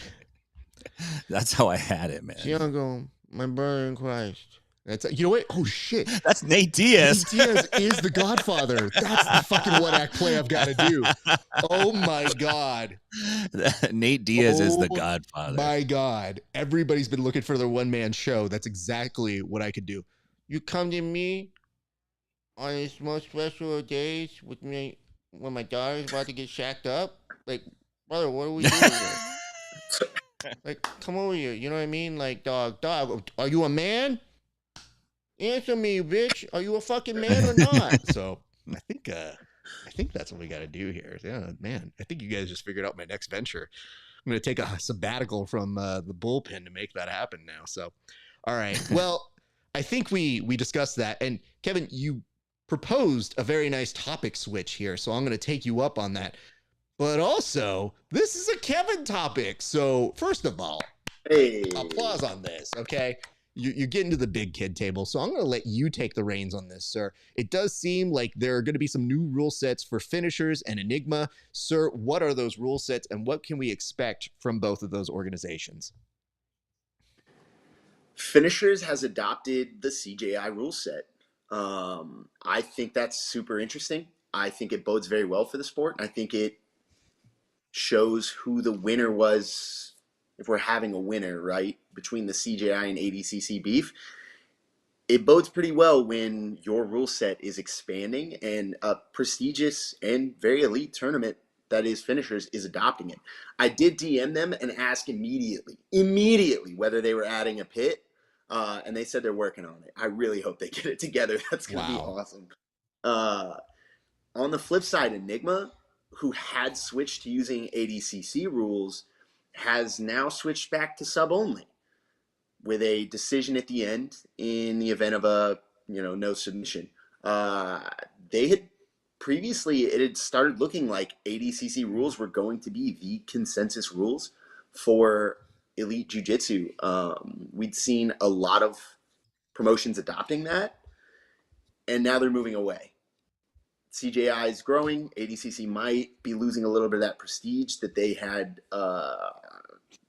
S4: that's how I had it, man.
S3: Thiago, my brother in Christ. That's, you know what? Oh shit,
S4: that's Nate Diaz.
S3: Nate Diaz is the Godfather. That's the fucking one act play I've got to do. Oh my God,
S4: Nate Diaz is the Godfather.
S3: My God, everybody's been looking for their one-man show. That's exactly what I could do. You come to me on these most special days with me when my daughter's about to get shacked up. Like, brother, what are we doing here? Like, come over here. You know what I mean? Like, dog, are you a man? Answer me, bitch. Are you a fucking man or not? So I think that's what we got to do here. Yeah, man. I think you guys just figured out my next venture. I'm going to take a sabbatical from the bullpen to make that happen now. So, all right. Well, I think we discussed that. And Kevin, you proposed a very nice topic switch here. So I'm going to take you up on that. But also, this is a Kevin topic. So first of all,
S5: hey,
S3: applause on this. Okay. You get into the big kid table, so I'm going to let you take the reins on this, sir. It does seem like there are going to be some new rule sets for finishers and Enigma. Sir, what are those rule sets, and what can we expect from both of those organizations?
S5: Finishers has adopted the CJI rule set. I think that's super interesting. I think it bodes very well for the sport. I think it shows who the winner was, if we're having a winner, right, between the CJI and ADCC beef. It bodes pretty well when your rule set is expanding and a prestigious and very elite tournament that is finishers is adopting it. I did DM them and ask immediately whether they were adding a pit, and they said they're working on it. I really hope they get it together. That's going to be awesome. On the flip side, Enigma, who had switched to using ADCC rules, has now switched back to sub only with a decision at the end in the event of a, no submission. They had previously, it had started looking like ADCC rules were going to be the consensus rules for elite jiu-jitsu. We'd seen a lot of promotions adopting that, and now they're moving away. CJI is growing. ADCC might be losing a little bit of that prestige that they had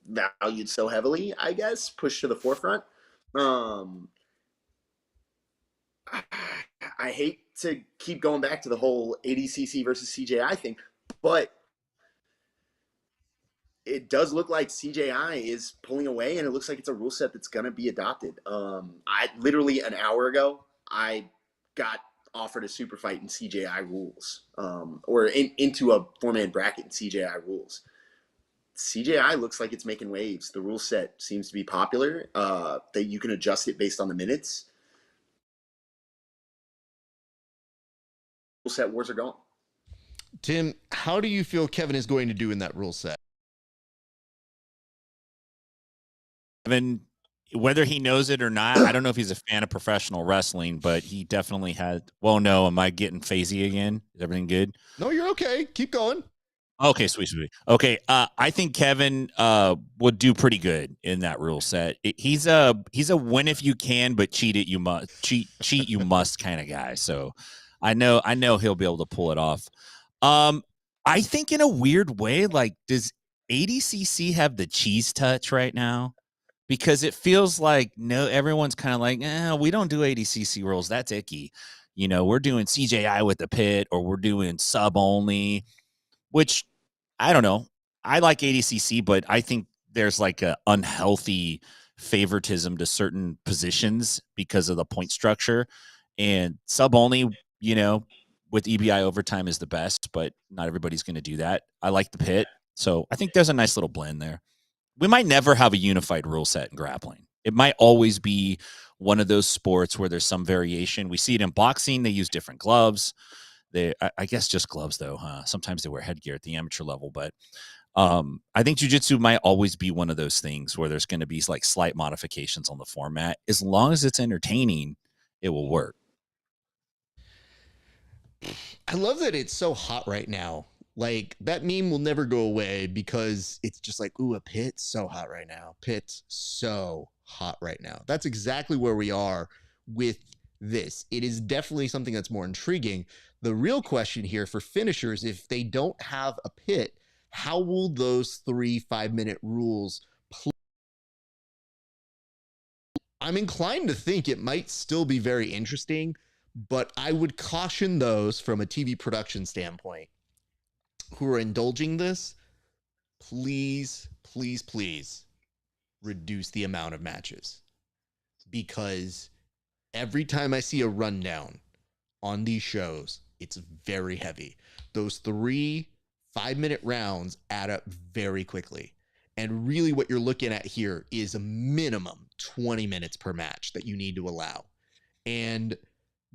S5: valued so heavily, I guess, pushed to the forefront. I hate to keep going back to the whole ADCC versus CJI thing, but it does look like CJI is pulling away, and it looks like it's a rule set that's going to be adopted. I literally an hour ago, I got offered a super fight in CJI rules, or into a 4-man bracket in CJI rules. CJI looks like it's making waves. The rule set seems to be popular, that you can adjust it based on the minutes. Rule set wars are going.
S3: Tim, how do you feel Kevin is going to do in that rule set?
S4: Kevin, whether he knows it or not, I don't know if he's a fan of professional wrestling, but he definitely had. Well, no, am I getting phasey again? Is everything good?
S3: No, you're okay. Keep going.
S4: Okay, sweet. Okay, I think Kevin would do pretty good in that rule set. He's a win if you can, but cheat you must kind of guy. So I know he'll be able to pull it off. I think in a weird way, like, does ADCC have the cheese touch right now? Because it feels like everyone's kind of like, we don't do ADCC rules. That's icky. We're doing CJI with the pit, or we're doing sub only. which I don't know. I like ADCC, but I think there's like a unhealthy favoritism to certain positions because of the point structure, and sub only, you know, with EBI overtime is the best, but not everybody's going to do that. I like the pit. So I think there's a nice little blend there. We might never have a unified rule set in grappling. It might always be one of those sports where there's some variation. We see it in boxing. They use different gloves. I guess just gloves though, huh? Sometimes they wear headgear at the amateur level, but I think jiu-jitsu might always be one of those things where there's going to be like slight modifications on the format. As long as it's entertaining, it will work.
S3: I love that it's so hot right now. Like, that meme will never go away because it's just like, ooh, a pit's so hot right now. Pit's so hot right now. That's exactly where we are with this. It is definitely something that's more intriguing. The real question here for finishers, if they don't have a pit, how will those 3 5-minute rules play? I'm inclined to think it might still be very interesting, but I would caution those from a TV production standpoint who are indulging this, please, please, please reduce the amount of matches, because every time I see a rundown on these shows, it's very heavy. Those 3 5-minute rounds add up very quickly. And really what you're looking at here is a minimum 20 minutes per match that you need to allow. And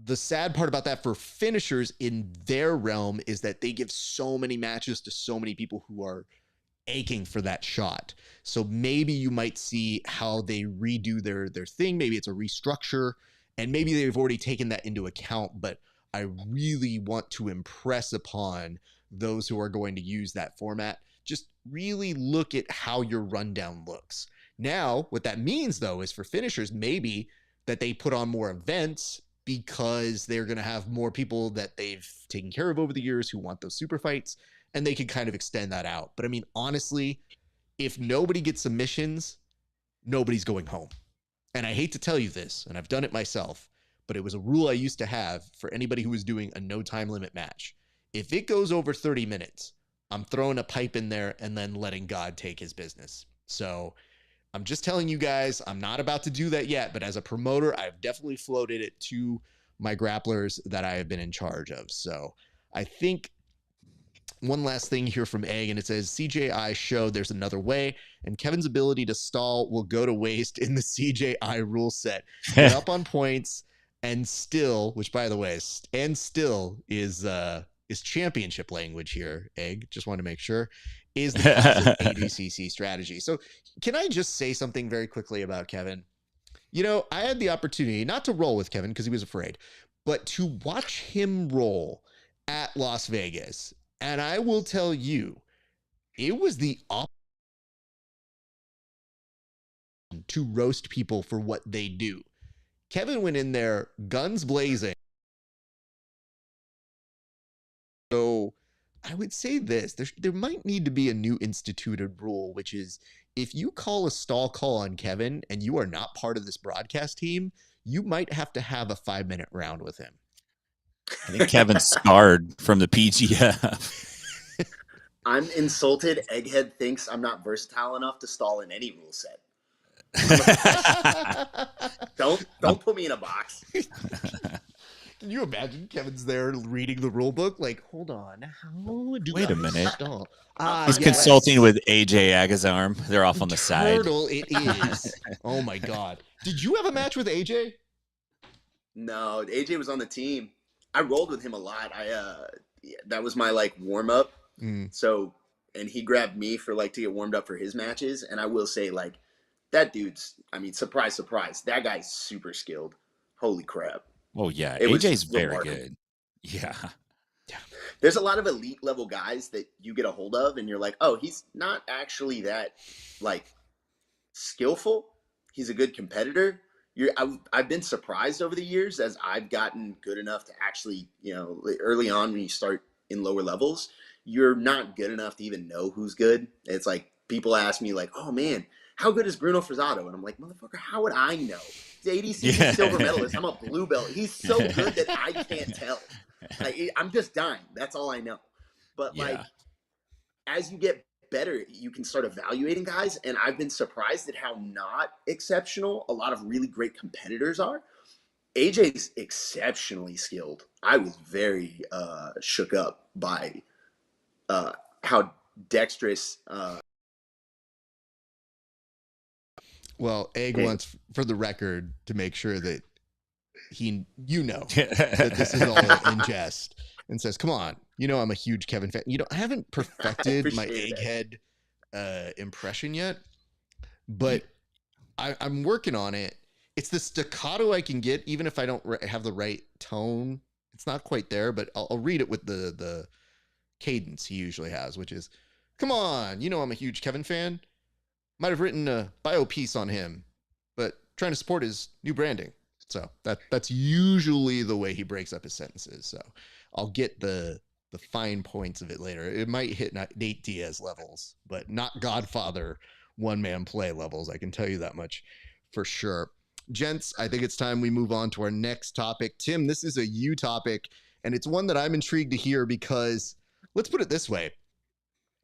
S3: the sad part about that for finishers in their realm is that they give so many matches to so many people who are aching for that shot. So maybe you might see how they redo their thing. Maybe it's a restructure, and maybe they've already taken that into account. But I really want to impress upon those who are going to use that format. Just really look at how your rundown looks. Now, what that means, though, is for finishers, maybe that they put on more events because they're going to have more people that they've taken care of over the years who want those super fights, and they can kind of extend that out. But I mean, honestly, if nobody gets submissions, nobody's going home. And I hate to tell you this, and I've done it myself, but it was a rule I used to have for anybody who was doing a no time limit match. If it goes over 30 minutes, I'm throwing a pipe in there and then letting God take his business. So I'm just telling you guys, I'm not about to do that yet, but as a promoter, I've definitely floated it to my grapplers that I have been in charge of. So I think one last thing here from Egg, and it says, CJI showed there's another way, and Kevin's ability to stall will go to waste in the CJI rule set. Get up on points, and still, which by the way, and still is championship language here, Egg. Just want to make sure. Is the classic ADCC strategy. So can I just say something very quickly about Kevin? You know, I had the opportunity not to roll with Kevin because he was afraid, but to watch him roll at Las Vegas. And I will tell you, it was the opposite to roast people for what they do. Kevin went in there guns blazing. So I would say this, there might need to be a new instituted rule, which is if you call a stall call on Kevin and you are not part of this broadcast team, you might have to have a 5-minute round with him.
S4: I think Kevin's scarred from the PGF.
S5: I'm insulted. Egghead thinks I'm not versatile enough to stall in any rule set. Don't put me in a box.
S3: Can you imagine Kevin's there reading the rule book? Like, hold on, how do
S4: Wait a minute.
S3: stall?
S4: He's consulting with AJ Agazarm. They're off on the side.
S3: Turtle, it is. Oh my god! Did you have a match with AJ?
S5: No, AJ was on the team. I rolled with him a lot. That was my like warm up. So, and he grabbed me for like to get warmed up for his matches. And I will say, like, that dude's, I mean, surprise, surprise, that guy's super skilled. Holy crap.
S4: Oh yeah, AJ's very good. Yeah.
S5: There's a lot of elite level guys that you get a hold of and you're like, oh, he's not actually that like skillful. He's a good competitor. I've been surprised over the years as I've gotten good enough to actually, you know, early on when you start in lower levels, you're not good enough to even know who's good. It's like people ask me like, oh man, how good is Bruno Frazado? And I'm like, motherfucker, how would I know? He's ADC silver medalist. I'm a blue belt. He's so good that I can't tell. I'm just dying. That's all I know. But like, as you get better, you can start evaluating guys. And I've been surprised at how not exceptional a lot of really great competitors are. AJ's exceptionally skilled. I was very shook up by how dexterous.
S3: Well, Egg wants, for the record, to make sure that that this is all in jest, and says, "Come on, I'm a huge Kevin fan. I haven't perfected my Egghead impression yet, but I'm working on it. It's the staccato I can get, even if I don't have the right tone. It's not quite there, but I'll read it with the cadence he usually has, which is, come on, I'm a huge Kevin fan. Might have written a bio piece on him, but trying to support his new branding." So that's usually the way he breaks up his sentences. So I'll get the fine points of it later. It might hit Nate Diaz levels, but not Godfather one-man play levels. I can tell you that much for sure. Gents, I think it's time we move on to our next topic. Tim, this is a you topic, and it's one that I'm intrigued to hear because, let's put it this way.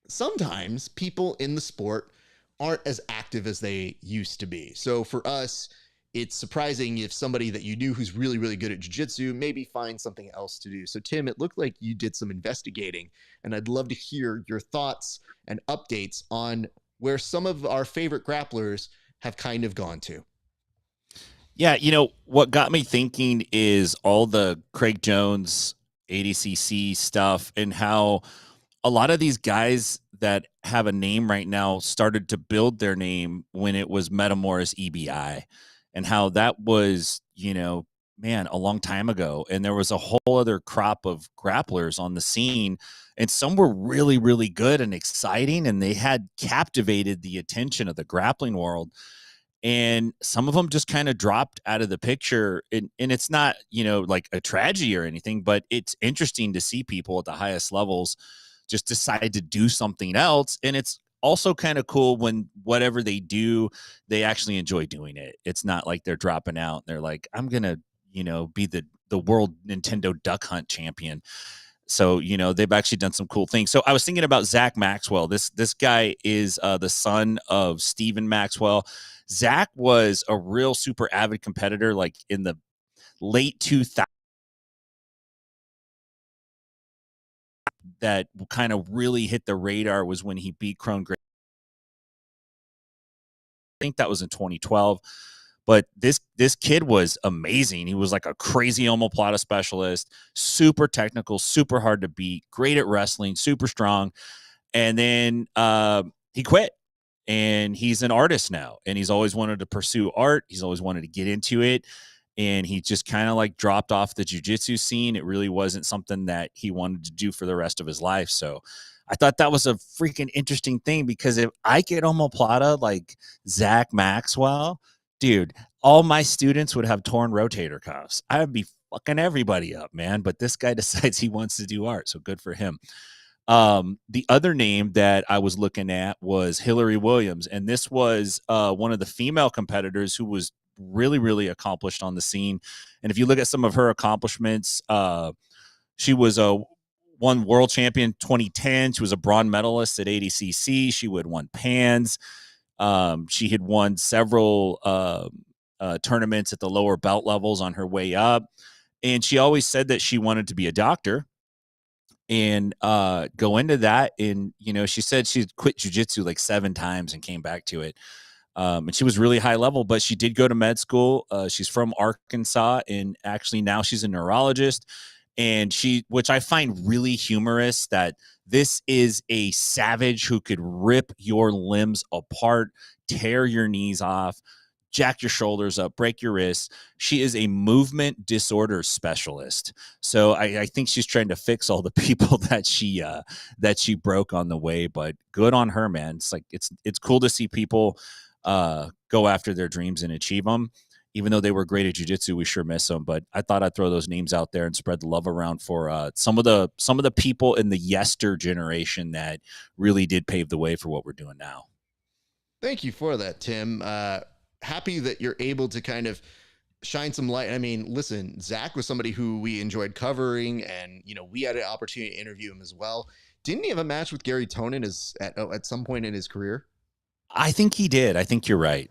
S3: Sometimes people in the sport aren't as active as they used to be. So for us, it's surprising if somebody that you knew who's really, really good at jiu-jitsu maybe finds something else to do. So Tim, it looked like you did some investigating, and I'd love to hear your thoughts and updates on where some of our favorite grapplers have kind of gone to.
S4: Yeah, what got me thinking is all the Craig Jones ADCC stuff and how a lot of these guys that have a name right now started to build their name when it was Metamoris EBI, and how that was, man, a long time ago. And there was a whole other crop of grapplers on the scene, and some were really, really good and exciting, and they had captivated the attention of the grappling world. And some of them just kind of dropped out of the picture. And it's not, like a tragedy or anything, but it's interesting to see people at the highest levels just decide to do something else. And it's also kind of cool when whatever they do, they actually enjoy doing it. It's not like they're dropping out. They're like, I'm going to, be the world Nintendo Duck Hunt champion. So, they've actually done some cool things. So I was thinking about Zach Maxwell. This guy is the son of Stephen Maxwell. Zach was a real super avid competitor, like in the late 2000s. That kind of really hit the radar was when he beat Krongrad. I think that was in 2012. But this kid was amazing. He was like a crazy omoplata specialist, super technical, super hard to beat, great at wrestling, super strong. And then he quit, and he's an artist now, and he's always wanted to pursue art. He's always wanted to get into it. And he just kind of like dropped off the jiu-jitsu scene. It really wasn't something that he wanted to do for the rest of his life. So I thought that was a freaking interesting thing, because if I get omoplata like Zach Maxwell, dude, all my students would have torn rotator cuffs. I would be fucking everybody up, man. But this guy decides he wants to do art. So good for him. The other name that I was looking at was Hillary Williams. And this was one of the female competitors who was really, really accomplished on the scene. And if you look at some of her accomplishments, she was a one world champion 2010. She was a bronze medalist at ADCC. She had won PANS. She had won several tournaments at the lower belt levels on her way up. And she always said that she wanted to be a doctor and go into that. And, she said she quit jiu-jitsu like 7 times and came back to it. And she was really high level, but she did go to med school. She's from Arkansas, and actually now she's a neurologist. And which I find really humorous, that this is a savage who could rip your limbs apart, tear your knees off, jack your shoulders up, break your wrists. She is a movement disorder specialist. So I think she's trying to fix all the people that she broke on the way. But good on her, man. It's like it's cool to see people go after their dreams and achieve them. Even though they were great at jiu-jitsu, we sure miss them. But I thought I'd throw those names out there and spread the love around for some of the people in the yester generation that really did pave the way for what we're doing now.
S3: Thank you for that, Tim. Happy that you're able to kind of shine some light. I mean, listen, Zach was somebody who we enjoyed covering, and we had an opportunity to interview him as well. didn't he have a match with Gary Tonin at some point in his career?
S4: I think he did. I think you're right.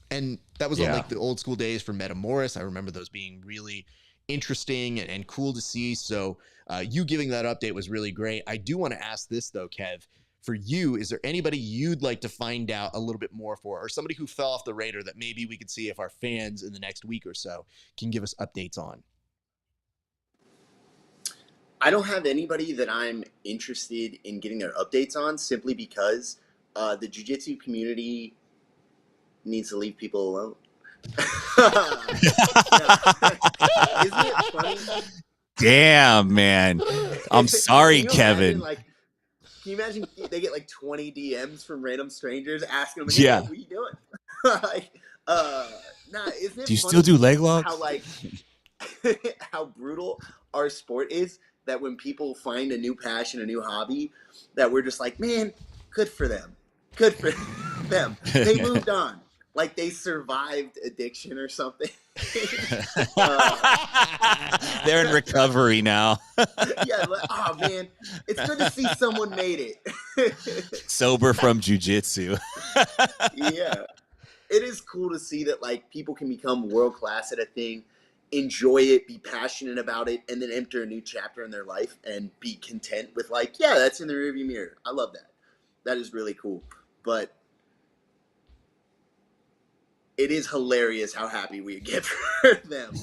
S3: And that was on like the old school days for Metamoris. I remember those being really interesting and cool to see. So you giving that update was really great. I do want to ask this though, Kev, for you, is there anybody you'd like to find out a little bit more for, or somebody who fell off the radar that maybe we could see if our fans in the next week or so can give us updates on?
S5: I don't have anybody that I'm interested in getting their updates on, simply because the jiu-jitsu community needs to leave people alone. Isn't it funny?
S4: Damn, man. I'm sorry, Kevin.
S5: Can you imagine they get like 20 DMs from random strangers asking them,
S4: yeah,
S5: what are you doing? Isn't it
S4: do you
S5: funny
S4: still do leg locks?
S5: How how brutal our sport is, that when people find a new passion, a new hobby, that we're just like, man, good for them. Good for them. They moved on. Like they survived addiction or something.
S4: They're in recovery now.
S5: Yeah, oh man, it's good to see someone made it.
S4: Sober from jiu-jitsu.
S5: Yeah. It is cool to see that like people can become world class at a thing, enjoy it, be passionate about it, and then enter a new chapter in their life and be content with like, yeah, that's in the rearview mirror. I love that. That is really cool. But it is hilarious how happy we get for them.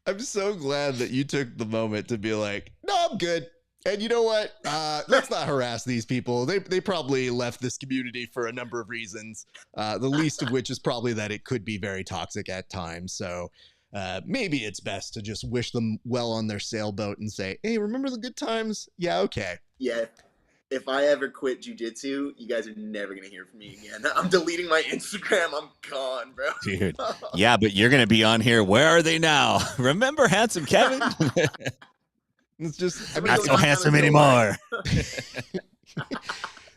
S3: I'm so glad that you took the moment to be like, no, I'm good. And you know what? Let's not harass these people. They probably left this community for a number of reasons, the least of which is probably that it could be very toxic at times. So maybe it's best to just wish them well on their sailboat and say, hey, remember the good times? Yeah, okay.
S5: Yeah. If I ever quit jiu-jitsu, you guys are never going to hear from me again. I'm deleting my Instagram. I'm gone, bro.
S4: Dude. Yeah, but you're going to be on here. Where are they now? Remember handsome Kevin?
S3: It's just
S4: not so handsome anymore.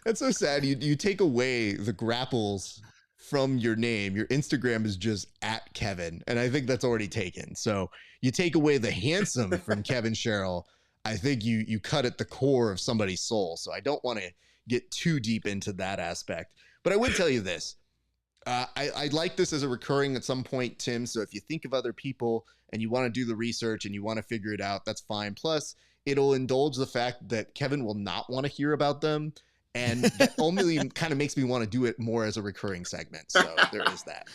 S3: That's so sad. You take away the grapples from your name. Your Instagram is just at Kevin, and I think that's already taken. So you take away the handsome from Kevin Sherrill. I think you cut at the core of somebody's soul. So I don't want to get too deep into that aspect. But I would tell you this. I'd like this as a recurring at some point, Tim. So if you think of other people and you want to do the research and you want to figure it out, that's fine. Plus, it'll indulge the fact that Kevin will not want to hear about them. And that only kind of makes me want to do it more as a recurring segment. So there is that.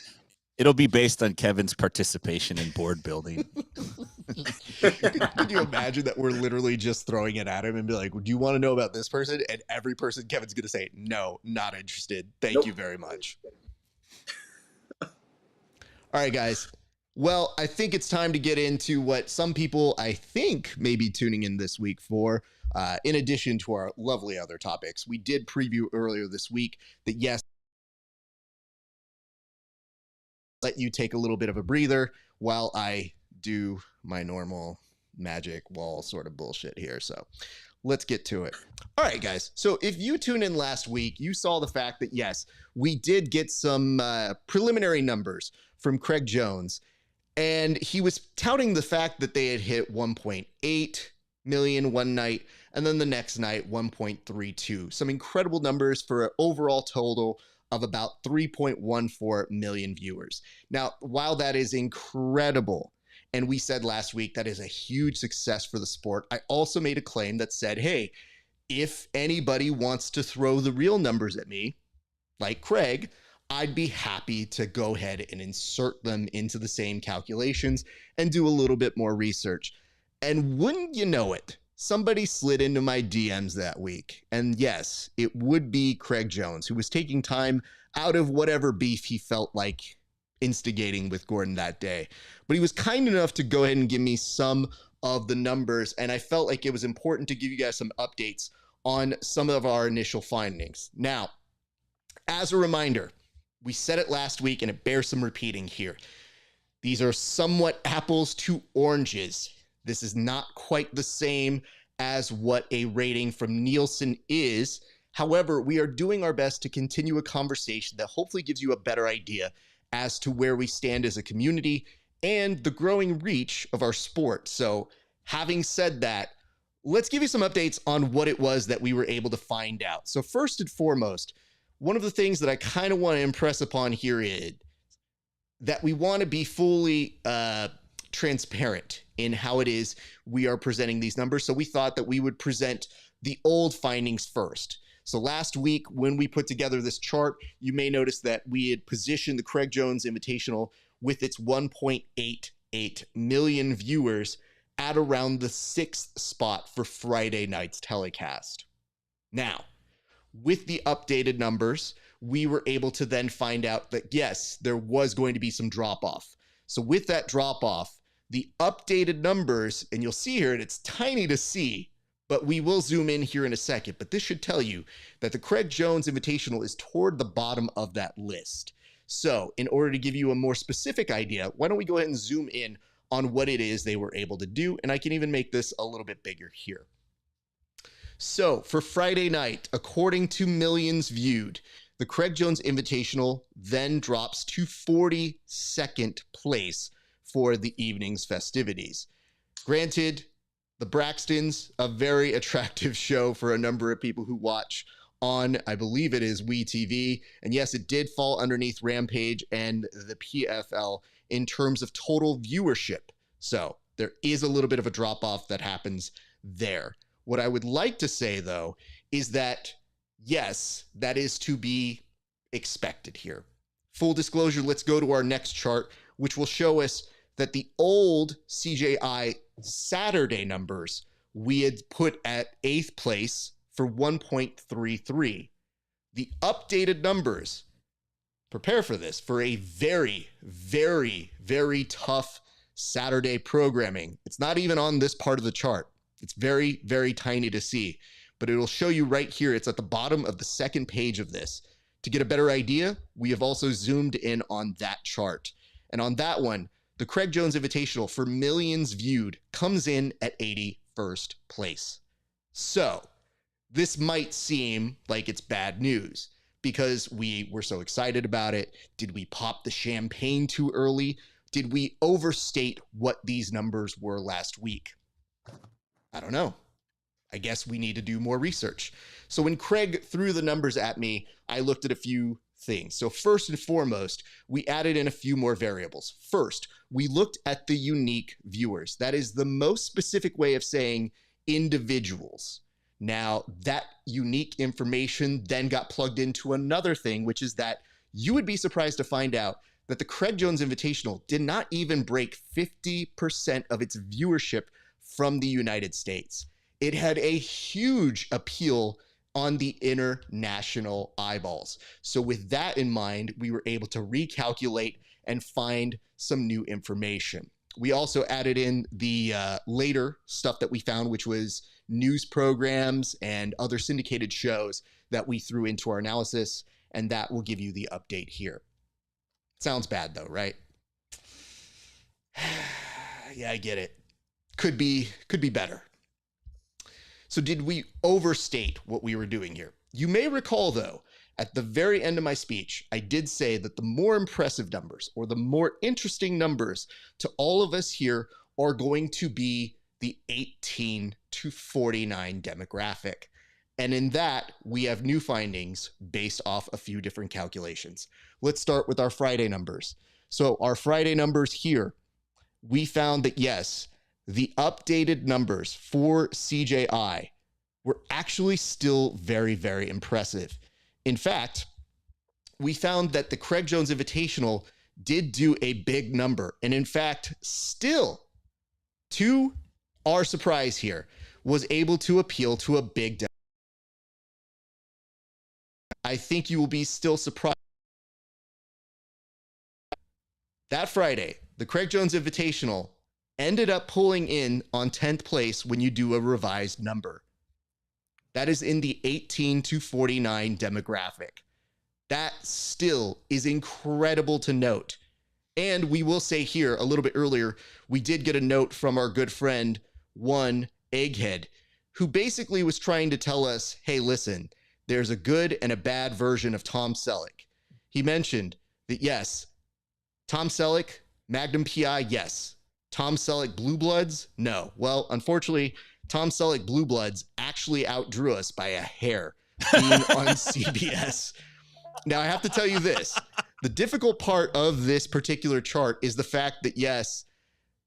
S4: It'll be based on Kevin's participation in board building.
S3: Can you imagine that we're literally just throwing it at him and be like, do you want to know about this person? And every person, Kevin's going to say, no, not interested. Thank you very much. All right, guys. Well, I think it's time to get into what some people, I think, may be tuning in this week for. In addition to our lovely other topics, we did preview earlier this week that, yes, let you take a little bit of a breather while I do my normal magic wall sort of bullshit here. So let's get to it. All right, guys. So if you tuned in last week, you saw the fact that, yes, we did get some preliminary numbers from Craig Jones. And he was touting the fact that they had hit 1.8 million one night, and then the next night, 1.32. Some incredible numbers for an overall total of about 3.14 million viewers. Now, while that is incredible, and we said last week that is a huge success for the sport, I also made a claim that said, hey, if anybody wants to throw the real numbers at me, like Craig, I'd be happy to go ahead and insert them into the same calculations and do a little bit more research. And wouldn't you know it, somebody slid into my DMs that week. And yes, it would be Craig Jones, who was taking time out of whatever beef he felt like instigating with Gordon that day. But he was kind enough to go ahead and give me some of the numbers. And I felt like it was important to give you guys some updates on some of our initial findings. Now, as a reminder, we said it last week and it bears some repeating here. These are somewhat apples to oranges. This is not quite the same as what a rating from Nielsen is. However, we are doing our best to continue a conversation that hopefully gives you a better idea as to where we stand as a community and the growing reach of our sport. So having said that, let's give you some updates on what it was that we were able to find out. So first and foremost, one of the things that I kind of want to impress upon here is that we want to be fully transparent in how it is we are presenting these numbers. So we thought that we would present the old findings first. So last week, when we put together this chart, you may notice that we had positioned the Craig Jones Invitational with its 1.88 million viewers at around the 6th spot for Friday night's telecast. Now, with the updated numbers, we were able to then find out that, yes, there was going to be some drop-off. So with that drop-off, the updated numbers, and you'll see here, and it's tiny to see, but we will zoom in here in a second, but this should tell you that the Craig Jones Invitational is toward the bottom of that list. So in order to give you a more specific idea, why don't we go ahead and zoom in on what it is they were able to do, and I can even make this a little bit bigger here. So for Friday night, according to millions viewed, the Craig Jones Invitational then drops to 42nd place for the evening's festivities. Granted, the Braxtons, a very attractive show for a number of people who watch on, I believe it is WeTV. And yes, it did fall underneath Rampage and the PFL in terms of total viewership. So there is a little bit of a drop-off that happens there. What I would like to say, though, is that, yes, that is to be expected here. Full disclosure, let's go to our next chart, which will show us that the old CJI Saturday numbers we had put at 8th place for 1.33. The updated numbers, prepare for this, for a very, very, very tough Saturday programming. It's not even on this part of the chart. It's very, very tiny to see, but it'll show you right here. It's at the bottom of the second page of this. To get a better idea, we have also zoomed in on that chart. And on that one, the Craig Jones Invitational for millions viewed comes in at 81st place. So this might seem like it's bad news because we were so excited about it. Did we pop the champagne too early? Did we overstate what these numbers were last week? I don't know. I guess we need to do more research. So when Craig threw the numbers at me, I looked at a few things. So first and foremost, we added in a few more variables. First, we looked at the unique viewers. That is the most specific way of saying individuals. Now, that unique information then got plugged into another thing, which is that you would be surprised to find out that the Craig Jones Invitational did not even break 50% of its viewership from the United States. It had a huge appeal on the international eyeballs. So with that in mind, we were able to recalculate and find some new information. We also added in the later stuff that we found, which was news programs and other syndicated shows that we threw into our analysis, and that will give you the update here. Sounds bad though, right? Yeah, I get it. Could be better. So did we overstate what we were doing here? You may recall though, at the very end of my speech, I did say that the more impressive numbers or the more interesting numbers to all of us here are going to be the 18 to 49 demographic. And in that, we have new findings based off a few different calculations. Let's start with our Friday numbers. So our Friday numbers here, we found that yes, the updated numbers for CJI were actually still very, very impressive. In fact, we found that the Craig Jones Invitational did do a big number. And in fact, still, to our surprise here, was able to appeal to a big demographic. I think you will be still surprised. That Friday, the Craig Jones Invitational ended up pulling in on 10th place when you do a revised number. That is in the 18 to 49 demographic. That still is incredible to note. And we will say here a little bit earlier, we did get a note from our good friend, One Egghead, who basically was trying to tell us, hey, listen, there's a good and a bad version of Tom Selleck. He mentioned that yes, Tom Selleck, Magnum PI, yes. Tom Selleck, Blue Bloods, no. Well, unfortunately, Tom Selleck Blue Bloods actually outdrew us by a hair being on CBS. Now, I have to tell you this. The difficult part of this particular chart is the fact that, yes,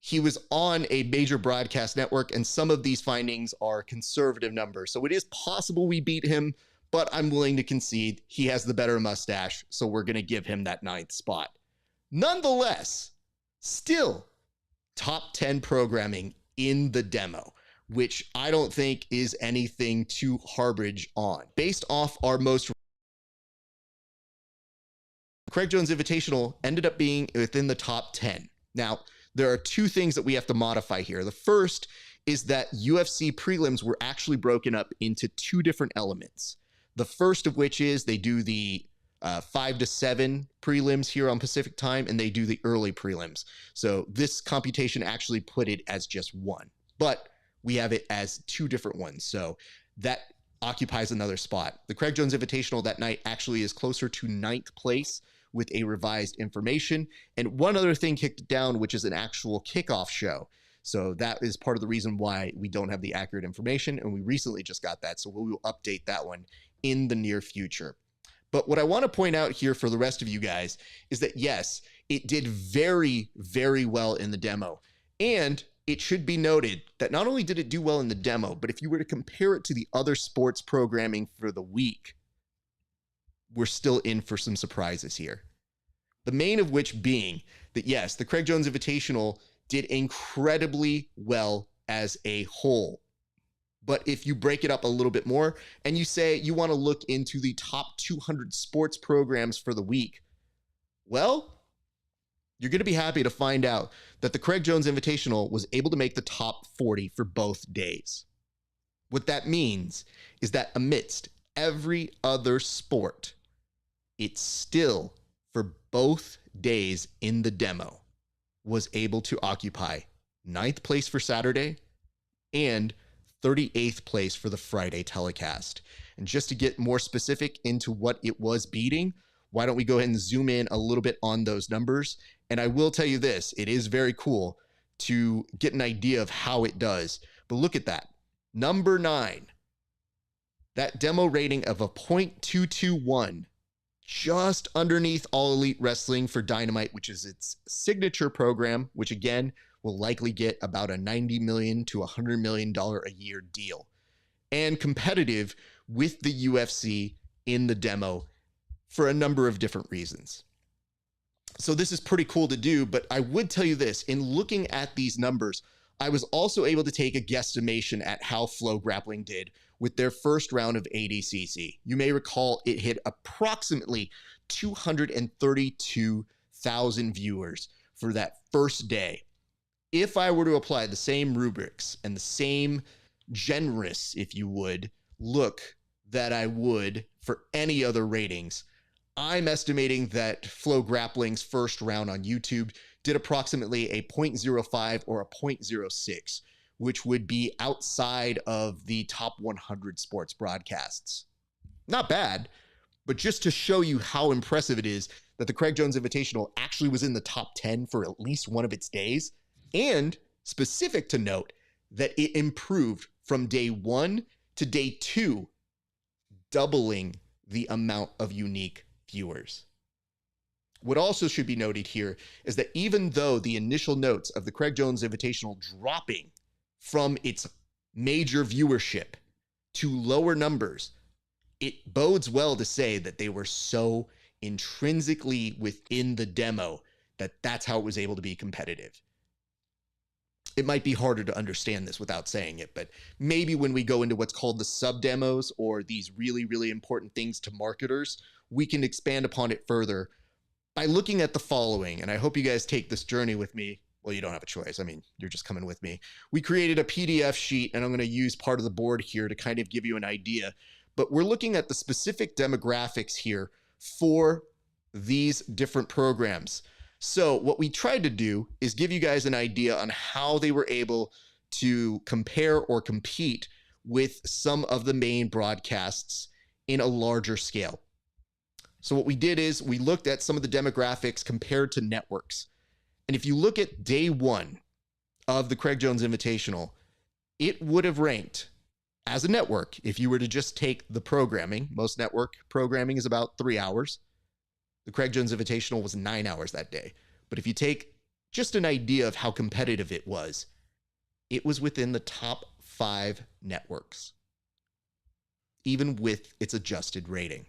S3: he was on a major broadcast network, and some of these findings are conservative numbers. So it is possible we beat him, but I'm willing to concede he has the better mustache, so we're going to give him that 9th spot. Nonetheless, still top 10 programming in the demo, which I don't think is anything to harbage on. Based off our most Craig Jones Invitational ended up being within the top 10. Now, there are two things that we have to modify here. The first is that UFC prelims were actually broken up into two different elements. The first of which is they do the 5 to 7 prelims here on Pacific time, and they do the early prelims. So this computation actually put it as just one, but we have it as two different ones. So that occupies another spot. The Craig Jones Invitational that night actually is closer to 9th place with a revised information. And one other thing kicked it down, which is an actual kickoff show. So that is part of the reason why we don't have the accurate information. And we recently just got that. So we will update that one in the near future. But what I want to point out here for the rest of you guys is that, yes, it did very, very well in the demo. And it should be noted that not only did it do well in the demo, but if you were to compare it to the other sports programming for the week, we're still in for some surprises here. The main of which being that, yes, the Craig Jones Invitational did incredibly well as a whole. But if you break it up a little bit more and you say you want to look into the top 200 sports programs for the week, well, you're going to be happy to find out that the Craig Jones Invitational was able to make the top 40 for both days. What that means is that amidst every other sport, it's still, for both days in the demo, was able to occupy 9th place for Saturday and 38th place for the Friday telecast. And just to get more specific into what it was beating, why don't we go ahead and zoom in a little bit on those numbers? And I will tell you this, it is very cool to get an idea of how it does. But look at that. Number 9, that demo rating of a 0.221, just underneath All Elite Wrestling for Dynamite, which is its signature program, which again will likely get about a $90 million to $100 million a year deal. And competitive with the UFC in the demo for a number of different reasons. So this is pretty cool to do, but I would tell you this, in looking at these numbers, I was also able to take a guesstimation at how Flow Grappling did with their first round of ADCC. You may recall it hit approximately 232,000 viewers for that first day. If I were to apply the same rubrics and the same generous, if you would, look that I would for any other ratings, I'm estimating that Flow Grappling's first round on YouTube did approximately a 0.05 or a 0.06, which would be outside of the top 100 sports broadcasts. Not bad, but just to show you how impressive it is that the Craig Jones Invitational actually was in the top 10 for at least one of its days, and specific to note that it improved from day 1 to day 2, doubling the amount of unique viewers. What also should be noted here is that even though the initial notes of the Craig Jones Invitational dropping from its major viewership to lower numbers, it bodes well to say that they were so intrinsically within the demo that that's how it was able to be competitive. It might be harder to understand this without saying it, but maybe when we go into what's called the sub demos or these really, really important things to marketers, we can expand upon it further by looking at the following. And I hope you guys take this journey with me. Well, you don't have a choice. I mean, you're just coming with me. We created a PDF sheet, and I'm going to use part of the board here to kind of give you an idea. But we're looking at the specific demographics here for these different programs. So what we tried to do is give you guys an idea on how they were able to compare or compete with some of the main broadcasts in a larger scale. So what we did is we looked at some of the demographics compared to networks. And if you look at day 1 of the Craig Jones Invitational, it would have ranked as a network if you were to just take the programming. Most network programming is about 3 hours. The Craig Jones Invitational was 9 hours that day. But if you take just an idea of how competitive it was within the top 5 networks, even with its adjusted rating.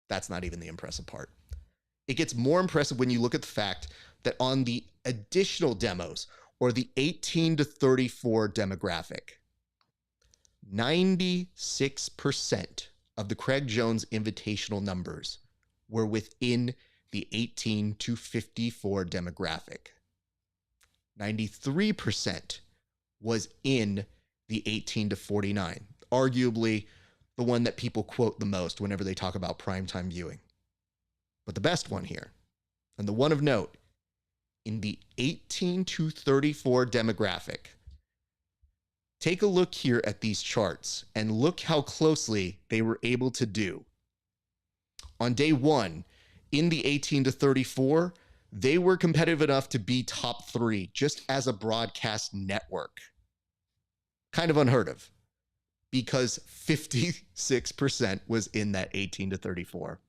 S3: That's not even the impressive part. It gets more impressive when you look at the fact that on the additional demos, or the 18 to 34 demographic, 96% of the Craig Jones Invitational numbers were within the 18 to 54 demographic. 93% was in the 18 to 49, arguably the one that people quote the most whenever they talk about primetime viewing. But the best one here, and the one of note, in the 18 to 34 demographic, take a look here at these charts and look how closely they were able to do. On day 1, in the 18 to 34, they were competitive enough to be top 3 just as a broadcast network. Kind of unheard of, because 56% was in that 18 to 34.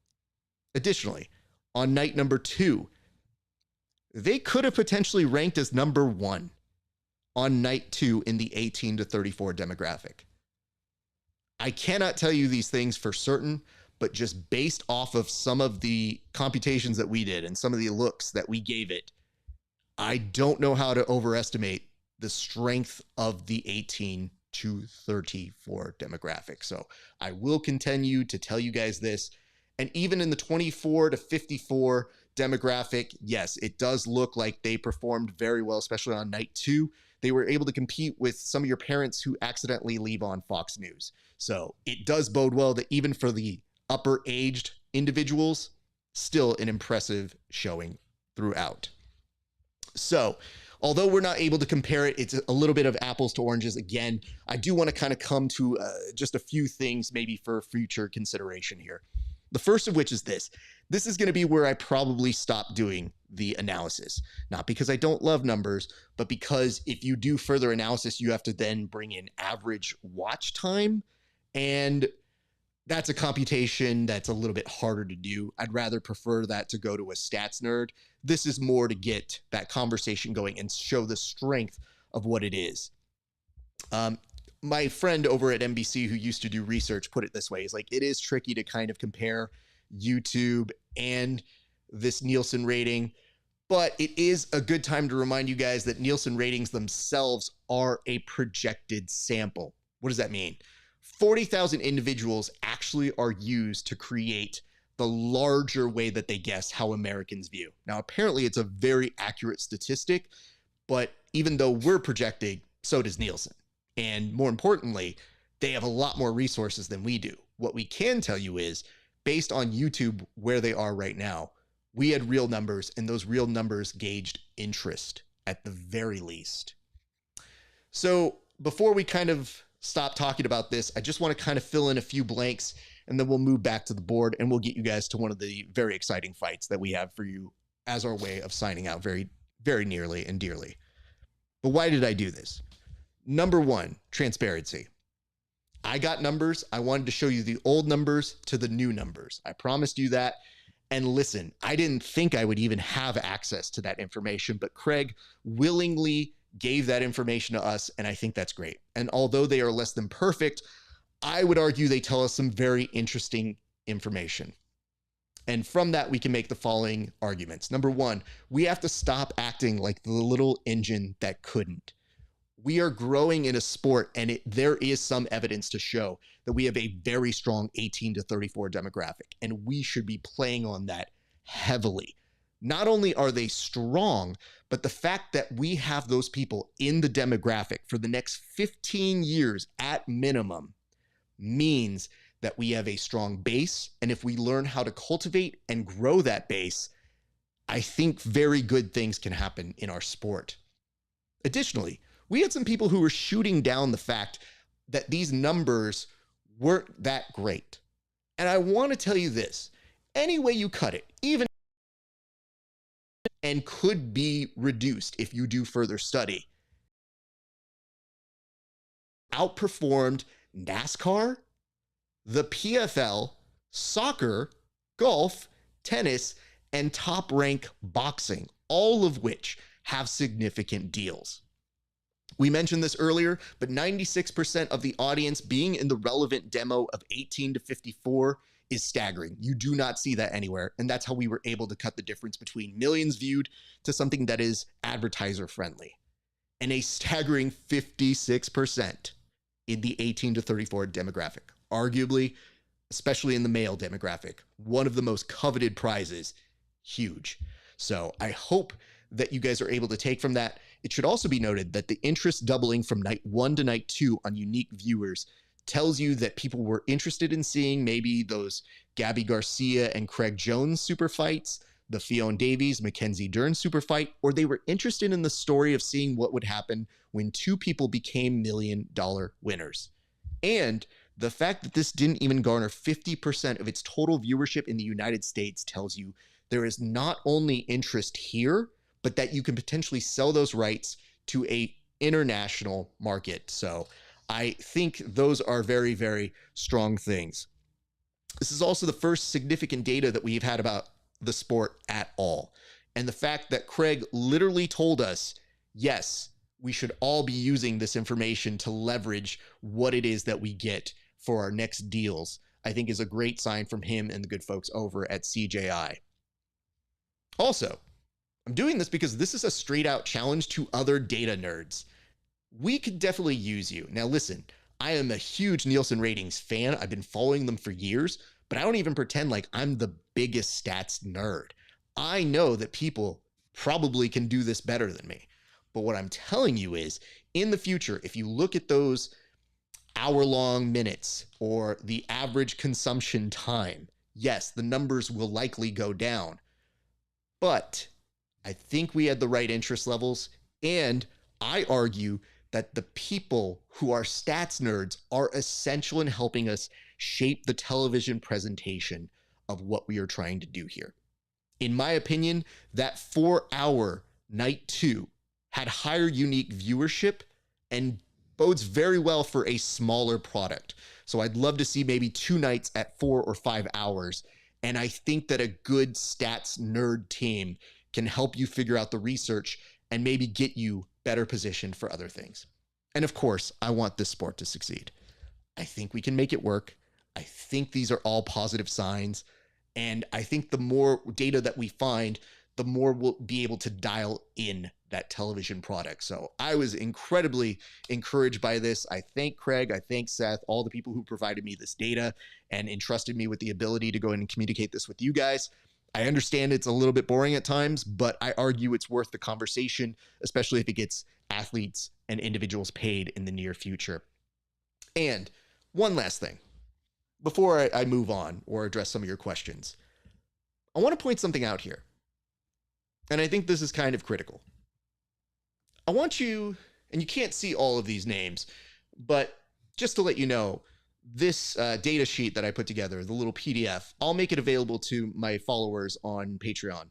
S3: Additionally, on night number 2, they could have potentially ranked as number 1 on night 2 in the 18 to 34 demographic. I cannot tell you these things for certain, but just based off of some of the computations that we did and some of the looks that we gave it, I don't know how to overestimate the strength of the 18 to 34 demographic. So I will continue to tell you guys this. And even in the 24 to 54 demographic, yes, it does look like they performed very well, especially on night 2. They were able to compete with some of your parents who accidentally leave on Fox News. So it does bode well that even for the upper aged individuals, still an impressive showing throughout. So although we're not able to compare it, it's a little bit of apples to oranges. Again, I do want to kind of come to just a few things maybe for future consideration here. The first of which is this. This is going to be where I probably stop doing the analysis. Not because I don't love numbers, but because if you do further analysis, you have to then bring in average watch time. And that's a computation that's a little bit harder to do. I'd rather prefer that to go to a stats nerd. This is more to get that conversation going and show the strength of what it is. My friend over at NBC who used to do research put it this way. He's like, it is tricky to kind of compare YouTube and this Nielsen rating, but it is a good time to remind you guys that Nielsen ratings themselves are a projected sample. What does that mean? 40,000 individuals actually are used to create the larger way that they guess how Americans view. Now, apparently it's a very accurate statistic, but even though we're projecting, so does Nielsen. And more importantly, they have a lot more resources than we do. What we can tell you is, based on YouTube, where they are right now, we had real numbers, and those real numbers gauged interest at the very least. So before we kind of stop talking about this, I just want to kind of fill in a few blanks, and then we'll move back to the board, and we'll get you guys to one of the very exciting fights that we have for you as our way of signing out very, very nearly and dearly. But why did I do this? Number 1, transparency. I got numbers. I wanted to show you the old numbers to the new numbers. I promised you that. And listen, I didn't think I would even have access to that information, but Craig willingly gave that information to us, and I think that's great. And although they are less than perfect, I would argue they tell us some very interesting information. And from that, we can make the following arguments. Number 1, we have to stop acting like the little engine that couldn't. We are growing in a sport, and there is some evidence to show that we have a very strong 18 to 34 demographic, and we should be playing on that heavily. Not only are they strong, but the fact that we have those people in the demographic for the next 15 years at minimum means that we have a strong base. And if we learn how to cultivate and grow that base, I think very good things can happen in our sport. Additionally, we had some people who were shooting down the fact that these numbers weren't that great. And I want to tell you this, any way you cut it, even and could be reduced if you do further study, outperformed NASCAR, the PFL, soccer, golf, tennis, and top rank boxing, all of which have significant deals. We mentioned this earlier, but 96% of the audience being in the relevant demo of 18 to 54 is staggering. You do not see that anywhere. And that's how we were able to cut the difference between millions viewed to something that is advertiser friendly. And a staggering 56% in the 18 to 34 demographic. Arguably, especially in the male demographic, one of the most coveted prizes. Huge. So I hope that you guys are able to take from that. It should also be noted that the interest doubling from night 1 to night 2 on unique viewers tells you that people were interested in seeing maybe those Gabby Garcia and Craig Jones super fights, the Fionn Davies, Mackenzie Dern super fight, or they were interested in the story of seeing what would happen when two people became $1 million winners. And the fact that this didn't even garner 50% of its total viewership in the United States tells you there is not only interest here, but that you can potentially sell those rights to an international market. So I think those are very, very strong things. This is also the first significant data that we've had about the sport at all. And the fact that Craig literally told us, yes, we should all be using this information to leverage what it is that we get for our next deals, I think is a great sign from him and the good folks over at CJI. Also, I'm doing this because this is a straight out challenge to other data nerds. We could definitely use you. Now listen, I am a huge Nielsen ratings fan. I've been following them for years, but I don't even pretend like I'm the biggest stats nerd. I know that people probably can do this better than me. But what I'm telling you is, in the future, if you look at those hour-long minutes or the average consumption time, yes, the numbers will likely go down. But I think we had the right interest levels, and I argue that the people who are stats nerds are essential in helping us shape the television presentation of what we are trying to do here. In my opinion, that 4-hour night 2 had higher unique viewership and bodes very well for a smaller product. So I'd love to see maybe 2 nights at 4 or 5 hours. And I think that a good stats nerd team can help you figure out the research and maybe get you better positioned for other things. And of course, I want this sport to succeed. I think we can make it work. I think these are all positive signs. And I think the more data that we find, the more we'll be able to dial in that television product. So I was incredibly encouraged by this. I thank Craig, I thank Seth, all the people who provided me this data and entrusted me with the ability to go in and communicate this with you guys. I understand it's a little bit boring at times, but I argue it's worth the conversation, especially if it gets athletes and individuals paid in the near future. And one last thing, before I move on or address some of your questions, I want to point something out here. And I think this is kind of critical. I want you, and you can't see all of these names, but just to let you know, this data sheet that I put together, the little PDF, I'll make it available to my followers on Patreon.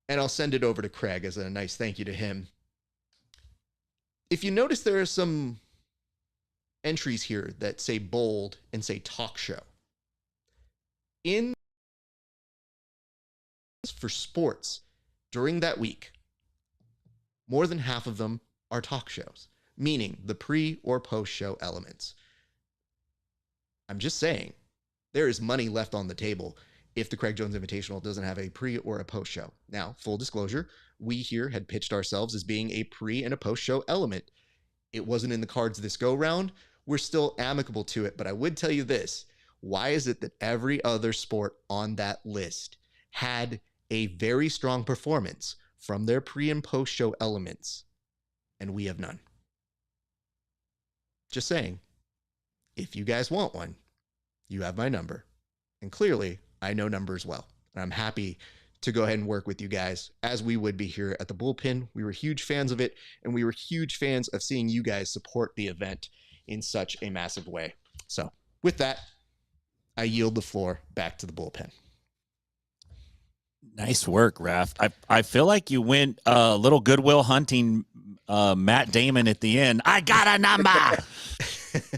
S3: And I'll send it over to Craig as a nice thank you to him. If you notice, there are some entries here that say bold and say talk show. In for sports during that week, more than half of them are talk shows, meaning the pre or post show elements. I'm just saying there is money left on the table if the Craig Jones Invitational doesn't have a pre or a post show. Now, full disclosure, we here had pitched ourselves as being a pre and a post show element. It wasn't in the cards this go round. We're still amicable to it, but I would tell you this. Why is it that every other sport on that list had a very strong performance from their pre and post show elements, and we have none? Just saying, if you guys want one, you have my number. And clearly, I know numbers well. And I'm happy to go ahead and work with you guys as we would be here at the Bullpen. We were huge fans of it, and we were huge fans of seeing you guys support the event in such a massive way. So with that, I yield the floor back to the Bullpen.
S4: Nice work, Raf. I feel like you went a little Goodwill Hunting Matt Damon at the end. I got a number.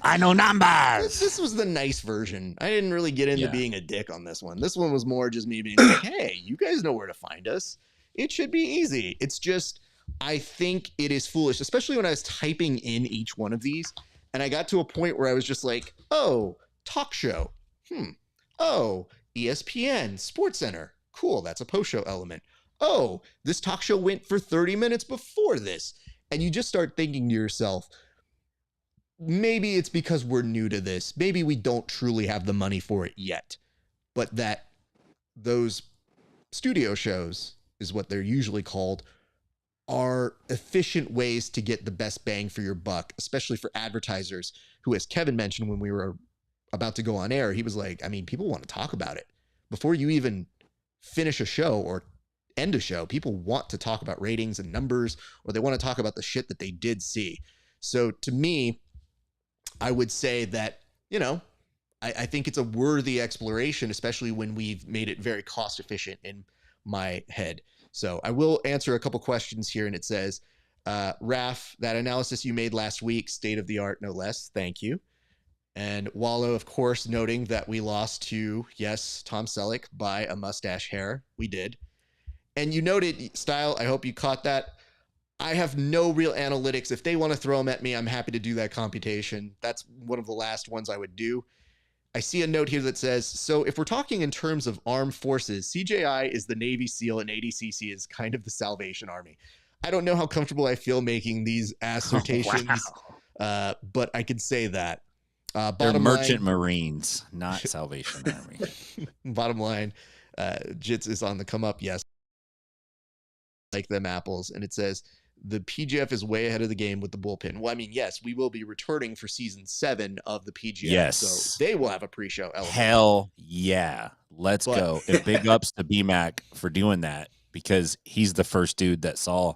S4: I know numbers.
S3: This was the nice version. I didn't really get into
S4: Yeah.
S3: being a dick on this one. This one was more just me being like, hey, you guys know where to find us. It should be easy. It's just, I think it is foolish, especially when I was typing in each one of these. And I got to a point where I was just like, oh, talk show. Oh, ESPN, Sports Center. Cool, that's a post-show element. Oh, this talk show went for 30 minutes before this. And you just start thinking to yourself, maybe it's because we're new to this. Maybe we don't truly have the money for it yet. But that those studio shows is what they're usually called, are efficient ways to get the best bang for your buck, especially for advertisers who, as Kevin mentioned when we were about to go on air, he was like, I mean, people want to talk about it. Before you even finish a show or end a show, people want to talk about ratings and numbers, or they want to talk about the shit that they did see. So to me, I would say that, you know, I think it's a worthy exploration, especially when we've made it very cost efficient in my head. So I will answer a couple questions here, and it says, Raf, that analysis you made last week, state of the art, no less. Thank you. And Wallow, of course, noting that we lost to, yes, Tom Selleck by a mustache hair. We did. And you noted, Style, I hope you caught that. I have no real analytics. If they want to throw them at me, I'm happy to do that computation. That's one of the last ones I would do. I see a note here that says, so if we're talking in terms of armed forces, CJI is the Navy SEAL and ADCC is kind of the Salvation Army. I don't know how comfortable I feel making these assertions, but I can say that.
S4: They're merchant marines, not Salvation Army.
S3: Bottom line, Jits is on the come up. Yes. Like them apples. And it says, the PGF is way ahead of the game with the bullpen. Well, I mean, yes, we will be returning for season 7 of the PGF.
S4: Yes.
S3: So they will have a pre-show element.
S4: Hell yeah. Let's go. And big ups to BMAC for doing that, because he's the first dude that saw,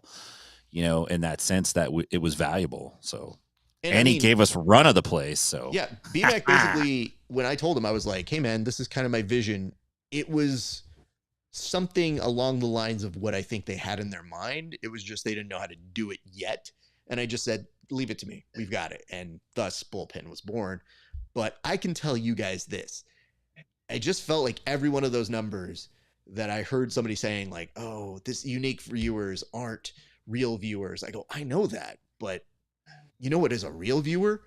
S4: you know, in that sense that it was valuable. So, and he gave us run of the place. So
S3: yeah, BMAC basically, when I told him, I was like, hey man, this is kind of my vision. It was something along the lines of what I think they had in their mind. It was just they didn't know how to do it yet. And I just said, leave it to me. We've got it. And thus Bullpen was born. But I can tell you guys this. I just felt like every one of those numbers that I heard somebody saying like, oh, this unique viewers aren't real viewers. I go, I know that. But you know what is a real viewer?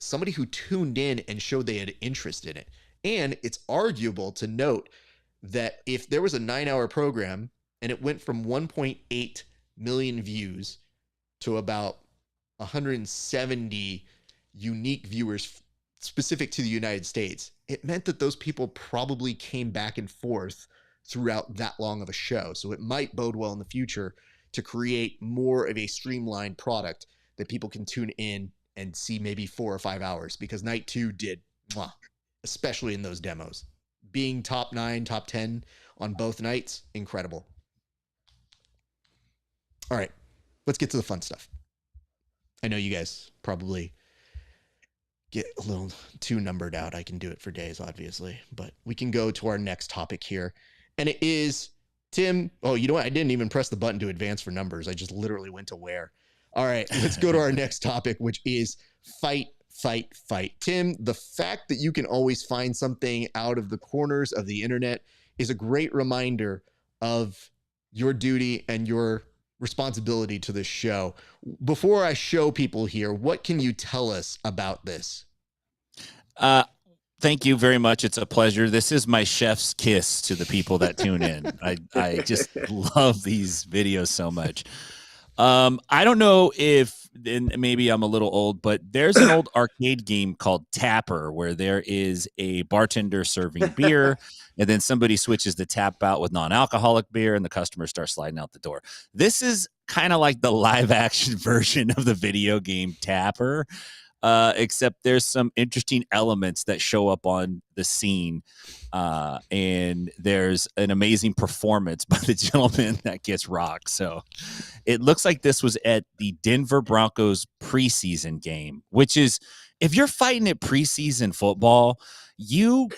S3: Somebody who tuned in and showed they had interest in it. And it's arguable to note that if there was a 9-hour program and it went from 1.8 million views to about 170 unique viewers specific to the United States, it meant that those people probably came back and forth throughout that long of a show. So it might bode well in the future to create more of a streamlined product that people can tune in and see maybe 4 or 5 hours, because night 2 did, especially in those demos. Being top 9, top 10 on both nights, incredible. All right, let's get to the fun stuff. I know you guys probably get a little too numbered out. I can do it for days, obviously, but we can go to our next topic here. And it is, Tim, oh, you know what? I didn't even press the button to advance for numbers. I just literally went to where. All right, let's go to our next topic, which is fight. Tim, the fact that you can always find something out of the corners of the internet is a great reminder of your duty and your responsibility to this show. Before I show people here, what can you tell us about this?
S4: Thank you very much. It's a pleasure. This is my chef's kiss to the people that tune in. I just love these videos so much. I don't know if, and maybe I'm a little old, but there's an old arcade game called Tapper where there is a bartender serving beer and then somebody switches the tap out with non-alcoholic beer and the customer starts sliding out the door. This is kind of like the live action version of the video game Tapper, except there's some interesting elements that show up on the scene. And there's an amazing performance by the gentleman that gets rocked. So it looks like this was at the Denver Broncos preseason game, which is, if you're fighting at preseason football, you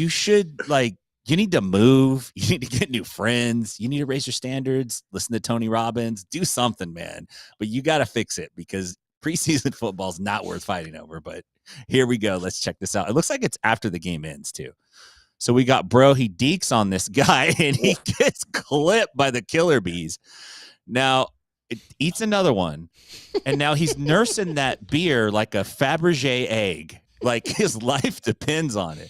S4: should like you need to move. You need to get new friends. You need to raise your standards. Listen to Tony Robbins. Do something, man. But you got to fix it because preseason football is not worth fighting over. But here we go. Let's check this out. It looks like it's after the game ends, too. So we got bro. He deeks on this guy, and he gets clipped by the killer bees. Now, it eats another one, and now he's nursing that beer like a Fabergé egg. Like his life depends on it.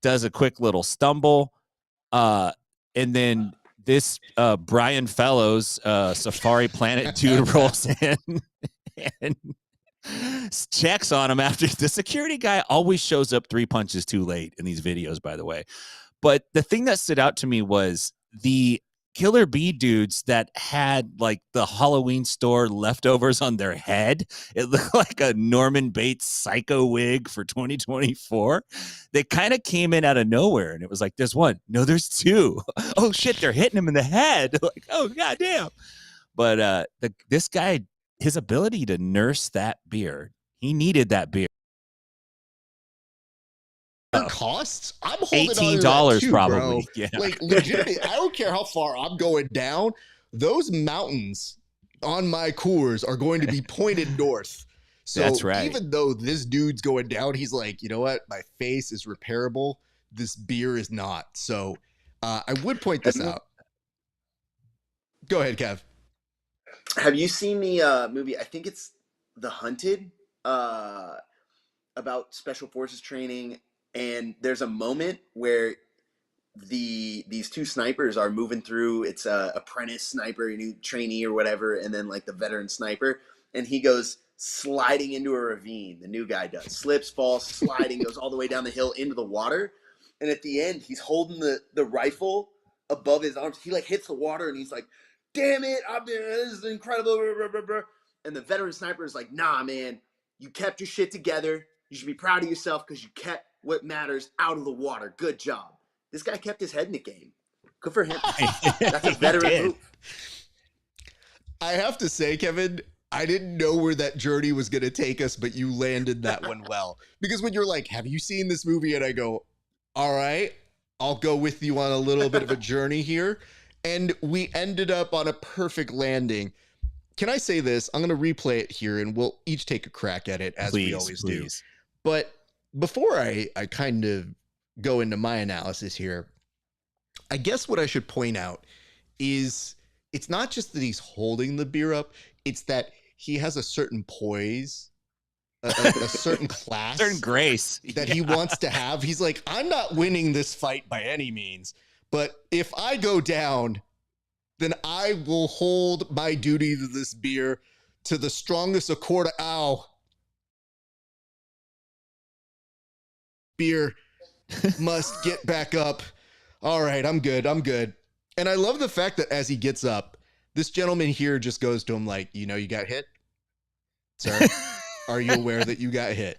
S4: Does a quick little stumble, and then this Brian Fellows Safari Planet dude rolls in and checks on him after. The security guy always shows up 3 punches too late in these videos, by the way. But the thing that stood out to me was the killer bee dudes that had like the Halloween store leftovers on their head. It looked like a Norman Bates psycho wig for 2024. They kind of came in out of nowhere, and it was like, there's one. No, there's two. Oh shit, they're hitting him in the head. Like, oh goddamn. But this guy, his ability to nurse that beer, he needed that beer.
S3: Costs? I'm holding
S4: $18
S3: too,
S4: probably.
S3: Bro.
S4: Yeah.
S3: Like legitimately, I don't care how far I'm going down. Those mountains on my Coors are going to be pointed north. So
S4: That's right.
S3: Even though this dude's going down, he's like, you know what? My face is repairable. This beer is not. So I would point this out. Go ahead, Kev.
S5: Have you seen the movie? I think it's The Hunted, about special forces training. And there's a moment where these two snipers are moving through. It's a apprentice sniper, new trainee or whatever, and then like the veteran sniper. And he goes sliding into a ravine. The new guy does. Slips, falls, sliding, goes all the way down the hill into the water. And at the end, he's holding the rifle above his arms. He like hits the water and he's like, "Damn it, this is incredible." And the veteran sniper is like, "Nah, man, you kept your shit together. You should be proud of yourself because you kept what matters out of the water. Good job." This guy kept his head in the game. Good for him. That's a veteran move.
S3: I have to say, Kevin, I didn't know where that journey was going to take us, but you landed that one well. Because when you're like, "Have you seen this movie?" And I go, "All right, I'll go with you on a little bit of a journey here." And we ended up on a perfect landing. Can I say this? I'm going to replay it here, and we'll each take a crack at it, as we always do. But before I kind of go into my analysis here, I guess what I should point out is it's not just that he's holding the beer up, it's that he has a certain poise, a certain class,
S4: certain grace
S3: that he wants to have. He's like, "I'm not winning this fight by any means, but if I go down, then I will hold my duty to this beer to the strongest accord." Ow. Beer must get back up. All right, I'm good. And I love the fact that as he gets up, this gentleman here just goes to him like, "You know, you got hit, sir. Are you aware that you got hit?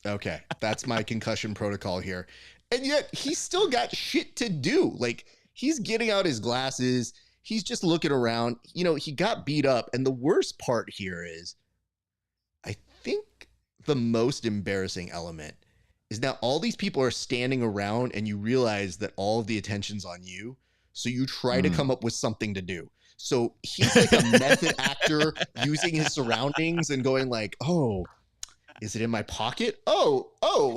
S3: Okay, that's my concussion protocol here." And yet he's still got shit to do. Like, he's getting out his glasses. He's just looking around. You know, he got beat up. And the worst part here is, I think the most embarrassing element is now all these people are standing around and you realize that all of the attention's on you. So you try to come up with something to do. So he's like a method actor using his surroundings and going like, "Oh, is it in my pocket? Oh,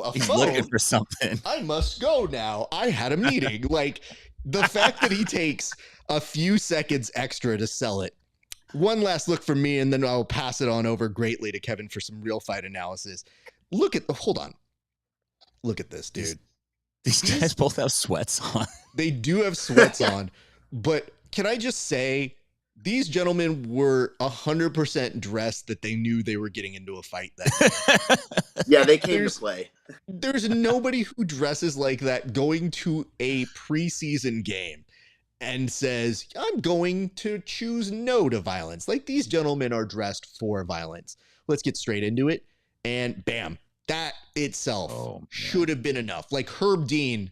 S3: a
S4: He's
S3: phone.
S4: looking for something.
S3: I must go now. I had a meeting." Like, the fact that he takes a few seconds extra to sell it. One last look from me, and then I'll pass it on over greatly to Kevin for some real fight analysis. Hold on. Look at this, dude.
S4: These guys both have sweats on.
S3: They do have sweats on, but can I just say, these gentlemen were 100% dressed that they knew they were getting into a fight that day.
S5: Yeah, they came to play.
S3: There's nobody who dresses like that going to a preseason game and says, "I'm going to choose no to violence." Like, these gentlemen are dressed for violence. Let's get straight into it. And bam, that itself should have been enough. Like, Herb Dean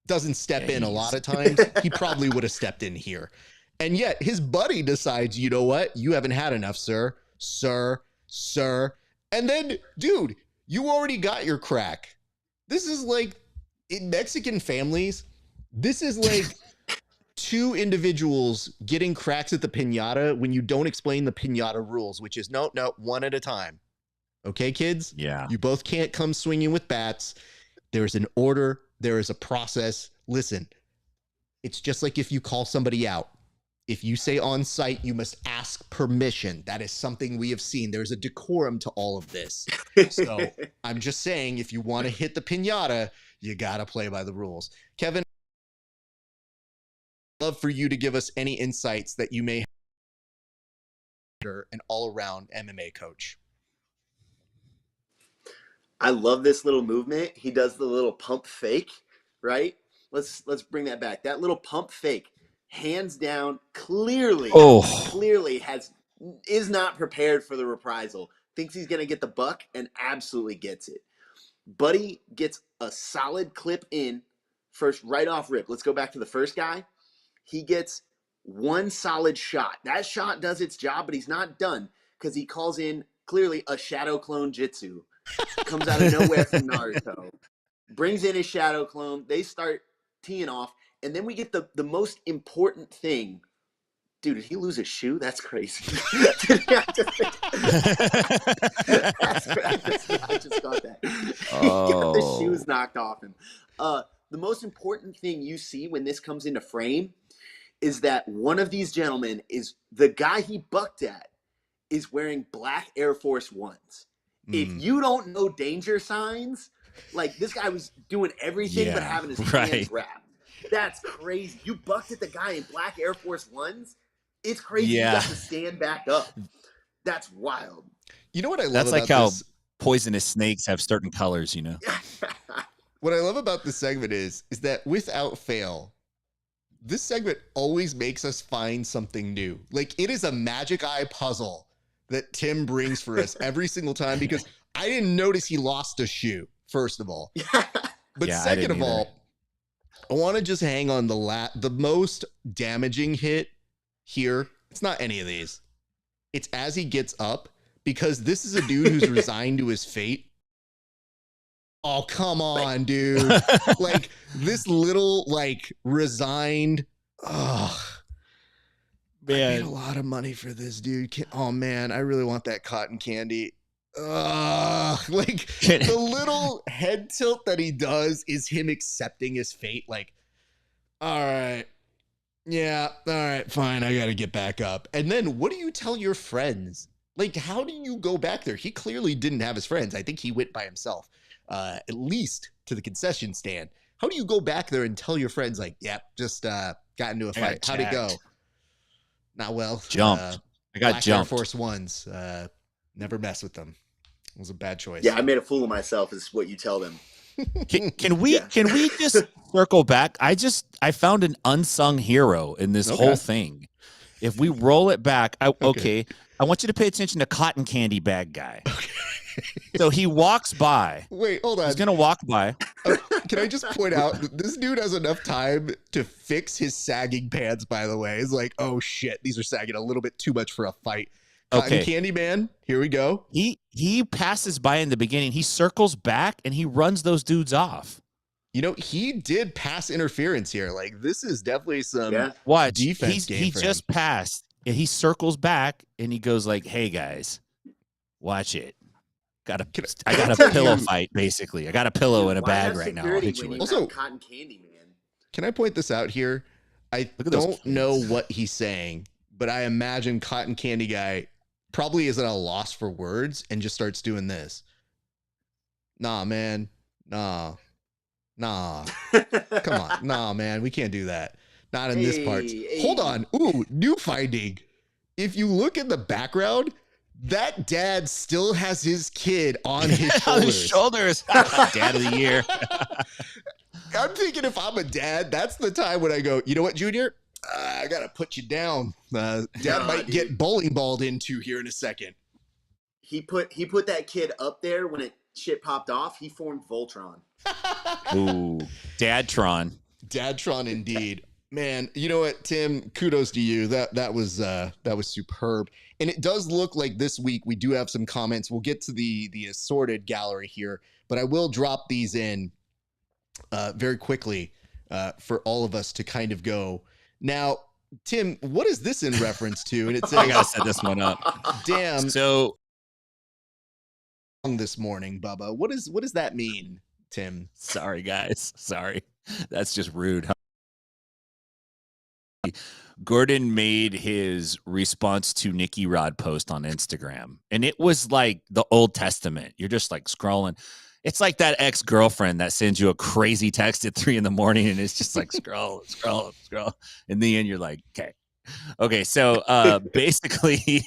S3: doesn't step in a lot of times. He probably would have stepped in here. And yet his buddy decides, "You know what? You haven't had enough, sir. And then, dude, you already got your crack. This is like, in Mexican families, This is like two individuals getting cracks at the piñata when you don't explain the piñata rules, which is no, one at a time. Okay, kids?
S4: Yeah.
S3: You both can't come swinging with bats. There's an order. There is a process. Listen, it's just like if you call somebody out. If you say on site, you must ask permission. That is something we have seen. There's a decorum to all of this. So I'm just saying, if you want to hit the piñata, you got to play by the rules. Kevin, I'd love for you to give us any insights that you may have an all-around MMA coach.
S5: I love this little movement. He does the little pump fake, right? Let's bring that back. That little pump fake, hands down, clearly is not prepared for the reprisal. Thinks he's gonna get the buck and absolutely gets it. Buddy gets a solid clip in first, right off rip. Let's go back to the first guy. He gets one solid shot. That shot does its job, but he's not done because he calls in clearly a shadow clone jitsu. Comes out of nowhere from Naruto. Brings in his shadow clone. They start teeing off. And then we get the most important thing. Dude, did he lose his shoe? That's crazy. I just got that. He got the shoes knocked off him. The most important thing you see when this comes into frame is that one of these gentlemen is the guy he bucked at is wearing black Air Force Ones. If you don't know danger signs, like this guy was doing everything but having his hands wrapped. That's crazy. You bucked at the guy in black Air Force Ones. It's crazy. You got to stand back up. That's wild.
S3: You know what I love
S4: That's
S3: about
S4: like how
S3: this?
S4: Poisonous snakes have certain colors, you know?
S3: What I love about this segment is that without fail, this segment always makes us find something new. Like it is a magic eye puzzle that Tim brings for us every single time, because I didn't notice he lost a shoe, first of all. But second of all, I want to just hang on the most damaging hit here. It's not any of these. It's as he gets up, because this is a dude who's resigned to his fate. Oh, come on, dude. Like this little resigned. Oh, man. I paid a lot of money for this dude. Oh man, I really want that cotton candy. Like the little head tilt that he does is him accepting his fate. Like, all right, yeah, all right, fine. I got to get back up. And then what do you tell your friends? Like, how do you go back there? He clearly didn't have his friends. I think he went by himself, at least to the concession stand. How do you go back there and tell your friends, like, yep, just got into a fight? How'd it go? Not well.
S4: Jumped. I got jumped.
S3: Air Force Ones. Never mess with them. It was a bad choice.
S5: Yeah, I made a fool of myself is what you tell them.
S4: Can we just circle back? I found an unsung hero in this whole thing. If we roll it back, I want you to pay attention to Cotton Candy Bag Guy. Okay. So he walks by.
S3: Wait, hold on.
S4: He's gonna walk by.
S3: Can I just point out that this dude has enough time to fix his sagging pants, by the way. It's like, oh shit, these are sagging a little bit too much for a fight. Cotton Candy Man, here we go.
S4: He passes by in the beginning. He circles back and he runs those dudes off.
S3: You know, he did pass interference here. Like, this is definitely some defense game
S4: he
S3: for
S4: just
S3: him.
S4: passed. And he circles back and he goes like, hey guys, watch it. I got a pillow fight, basically. I got a pillow in a bag right now. I'll hit you with it.
S5: Also, Cotton Candy Man.
S3: Can I point this out here? I don't know what he's saying, but I imagine Cotton Candy Guy probably is at a loss for words and just starts doing this. Nah, man. Nah. Come on. Nah, man. We can't do that. Not in this part. Hold on. Ooh, new finding. If you look at the background, that dad still has his kid on his shoulders.
S4: On his shoulders. Dad of the year.
S3: I'm thinking if I'm a dad, that's the time when I go, you know what, Junior? I got to put you down. Dad might get bowling balled into here in a second.
S5: He put that kid up there when shit popped off. He formed Voltron.
S4: Ooh, Dadtron.
S3: Dadtron indeed. Man, you know what, Tim? Kudos to you. That was superb. And it does look like this week we do have some comments. We'll get to the assorted gallery here, but I will drop these in very quickly for all of us to kind of go. Now, Tim, what is this in reference to? And it says,
S4: I gotta set this one up.
S3: damn,
S4: So
S3: this morning, Bubba. What does that mean, Tim?
S4: sorry, guys. Sorry. That's just rude. Gordon made his response to Nicky Rod post on Instagram, and it was like the Old Testament. You're just like scrolling. It's like that ex-girlfriend that sends you a crazy text at 3 a.m. and it's just like scroll. In the end, you're like, okay. So basically,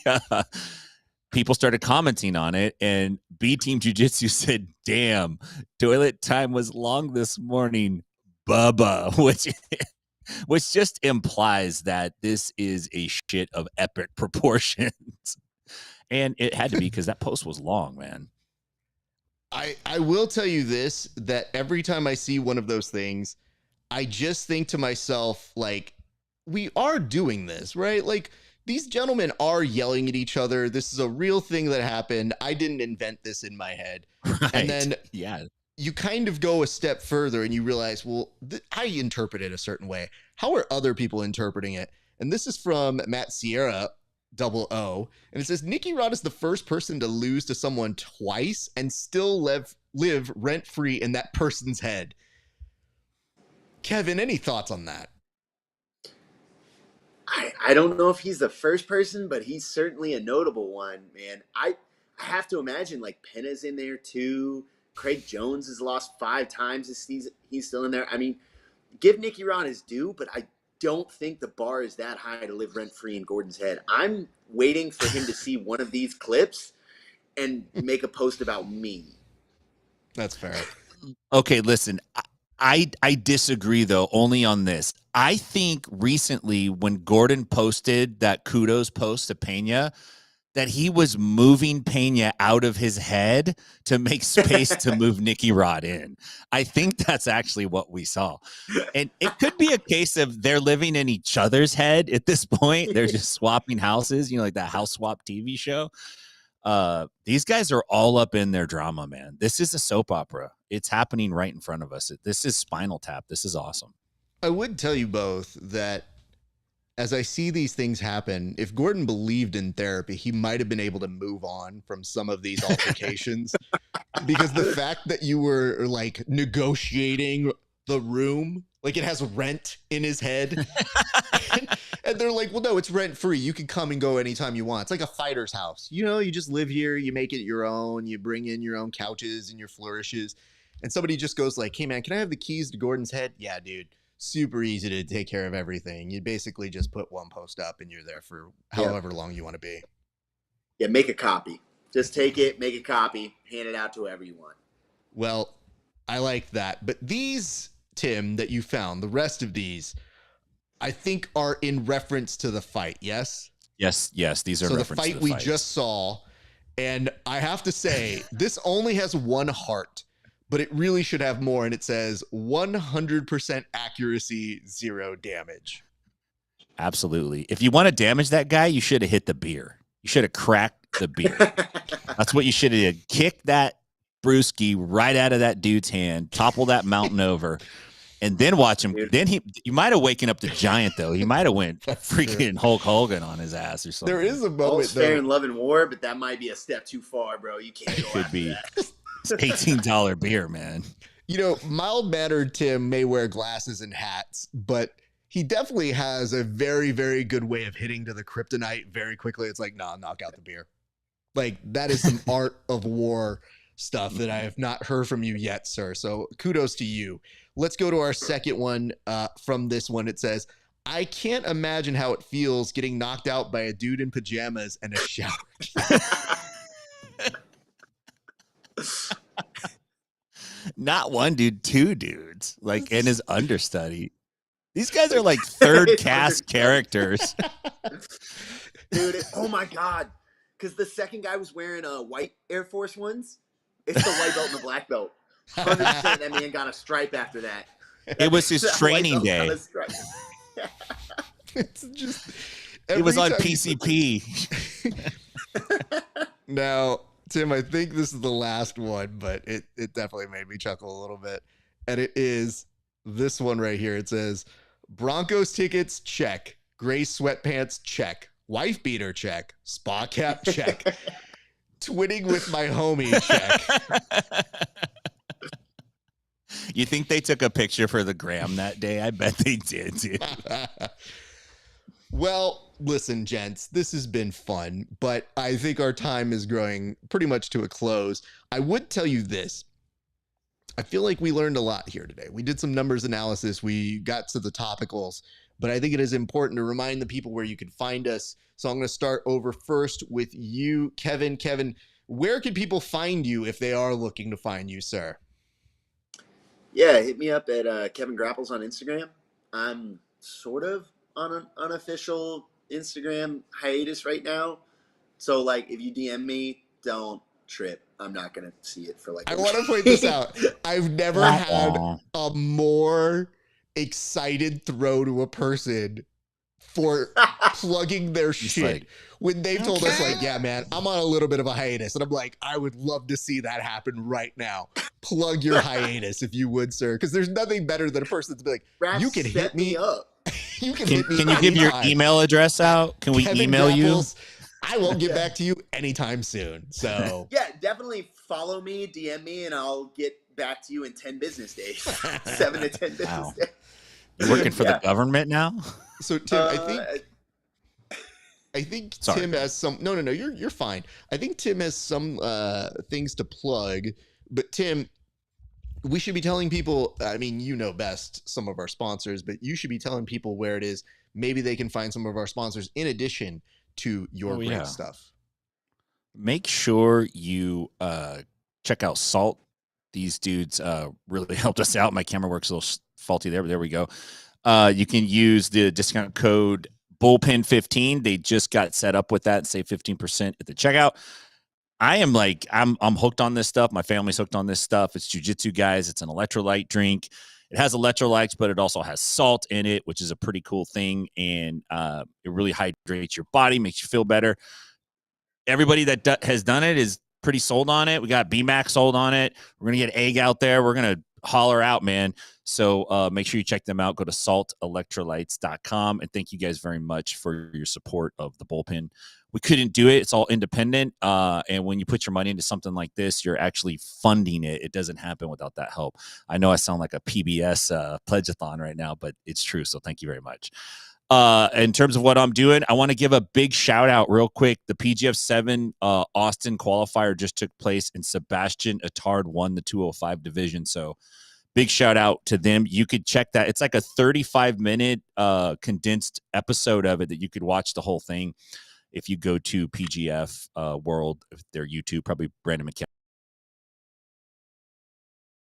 S4: people started commenting on it, and B Team Jiu-Jitsu said, "Damn, toilet time was long this morning, Bubba," which just implies that this is a shit of epic proportions. And it had to be because that post was long, man.
S3: I will tell you this, that every time I see one of those things, I just think to myself, like, we are doing this, right? Like, these gentlemen are yelling at each other. This is a real thing that happened. I didn't invent this in my head.
S4: Right.
S3: And then
S4: yeah,
S3: you kind of go a step further and you realize, well, I interpret it a certain way. How are other people interpreting it? And this is from Matt Sierra, OO. And it says, Nicky Rod is the first person to lose to someone twice and still live rent-free in that person's head. Kevin, any thoughts on that?
S5: I don't know if he's the first person, but he's certainly a notable one, man. I have to imagine, like, Penna's in there too. Craig Jones has lost 5 times this season. He's still in there. I mean, give Nicky Rod his due, but I don't think the bar is that high to live rent-free in Gordon's head. I'm waiting for him to see one of these clips and make a post about me.
S3: That's fair.
S4: Okay, listen, I disagree, though, only on this. I think recently when Gordon posted that kudos post to Pena, that he was moving Pena out of his head to make space to move Nicky Rod in. I think that's actually what we saw. And it could be a case of they're living in each other's head at this point. They're just swapping houses, like that House Swap TV show. These guys are all up in their drama, man. This is a soap opera. It's happening right in front of us. This is Spinal Tap. This is awesome.
S3: I would tell you both that as I see these things happen, if Gordon believed in therapy, he might have been able to move on from some of these altercations. Because the fact that you were like negotiating the room, like it has rent in his head. And they're like, well, no, it's rent free. You can come and go anytime you want. It's like a fighter's house. You just live here. You make it your own. You bring in your own couches and your flourishes. And somebody just goes like, hey, man, can I have the keys to Gordon's head? Yeah, dude. Super easy to take care of everything. You basically just put one post up and you're there for however long you want to be.
S5: Yeah, make a copy. Just take it, make a copy, hand it out to whoever you want.
S3: Well, I like that. But these, Tim, that you found, the rest of these, I think are in reference to the fight, yes?
S4: Yes, these are
S3: so
S4: reference
S3: the fight
S4: to the
S3: we
S4: fight.
S3: just saw. And I have to say, this only has one heart, but it really should have more. And it says 100% accuracy, 0 damage.
S4: Absolutely. If you want to damage that guy, you should have hit the beer. You should have cracked the beer. That's what you should have did. Kick that brewski right out of that dude's hand, topple that mountain over, and then watch him.
S5: Dude.
S4: Then you might have waken up the giant, though. He might have went freaking Hulk Hogan on his ass or something.
S3: There is a
S5: All's
S3: moment,
S5: fair
S3: though.
S5: in love and war, but that might be a step too far, bro. You can't go
S4: Could
S5: after
S4: be.
S5: that.
S4: It's $18 beer, man.
S3: Mild-mannered Tim may wear glasses and hats, but he definitely has a very, very good way of hitting to the kryptonite very quickly. It's like, nah, knock out the beer. Like, that is some art of war stuff that I have not heard from you yet, sir. So kudos to you. Let's go to our second one from this one. It says, I can't imagine how it feels getting knocked out by a dude in pajamas and a shower.
S4: Not one dude, 2 dudes, like in his understudy. These guys are like third cast characters.
S5: Dude, oh my God. Because the second guy was wearing white Air Force Ones. It's the white belt and the black belt. 100% that man got a stripe after that.
S4: It was his
S5: That
S4: training
S5: white belt
S4: day.
S5: got a stripe.
S3: It's just...
S4: It was
S3: every
S4: on
S3: time you
S4: PCP.
S3: Now, Tim, I think this is the last one, but it definitely made me chuckle a little bit. And it is this one right here. It says Broncos tickets, check. Gray sweatpants, check. Wife beater, check. Spa cap, check. Twinning with my homie, check.
S4: You think they took a picture for the gram that day? I bet they did, dude.
S3: Well, listen, gents, this has been fun, but I think our time is growing pretty much to a close. I would tell you this. I feel like we learned a lot here today. We did some numbers analysis. We got to the topicals, but I think it is important to remind the people where you can find us. So I'm going to start over first with you, Kevin. Kevin, where can people find you if they are looking to find you, sir?
S5: Yeah, hit me up at Kevin Grapples on Instagram. I'm sort of on an unofficial Instagram hiatus right now. So, like, if you DM me, don't trip. I'm not going to see it for like
S3: I want to point this out. I've never had a more excited throw to a person for plugging their shit.
S4: Like,
S3: when they've told us, like, yeah, man, I'm on a little bit of a hiatus. And I'm like, I would love to see that happen right now. Plug your hiatus if you would, sir. Because there's nothing better than a person to be like,
S5: Rap,
S3: you can hit me
S5: up.
S3: You can hit me.
S4: Can you give your
S3: anytime.
S4: email address out? Can we
S3: Kevin
S4: email
S3: Grapples, I won't get back to you anytime soon. So
S5: yeah, definitely follow me, DM me, and I'll get back to you in 10 business days. 7 to 10 business days.
S4: You're working for the government now?
S3: So Tim, I think
S4: Sorry.
S3: Tim has some. No, you're fine. I think Tim has some things to plug. But Tim, we should be telling people. I mean, you know best some of our sponsors, but you should be telling people where it is. Maybe they can find some of our sponsors in addition to your great stuff.
S4: Make sure you check out Salt. These dudes really helped us out. My camera works a little faulty there, but there we go. You can use the discount code Bullpen15. They just got set up with that and save 15% at the checkout. I'm hooked on this stuff. My family's hooked on this stuff. It's jiu-jitsu, guys. It's an electrolyte drink. It has electrolytes, but it also has salt in it, which is a pretty cool thing. And it really hydrates your body, makes you feel better. Everybody that has done it is pretty sold on it. We got BMAC sold on it. We're going to get Egg out there. We're going to holler out, man. So make sure you check them out. Go to saltelectrolytes.com. And thank you guys very much for your support of the Bullpen. We couldn't do it. It's all independent. And when you put your money into something like this, you're actually funding it. It doesn't happen without that help. I know I sound like a PBS pledge-a-thon right now, but it's true. So thank you very much. In terms of what I'm doing, I want to give a big shout out real quick. The PGF 7 Austin qualifier just took place and Sebastian Attard won the 205 division. So big shout out to them. You could check that. It's like a 35-minute condensed episode of it that you could watch the whole thing if you go to PGF World, their YouTube, probably Brandon McKenna.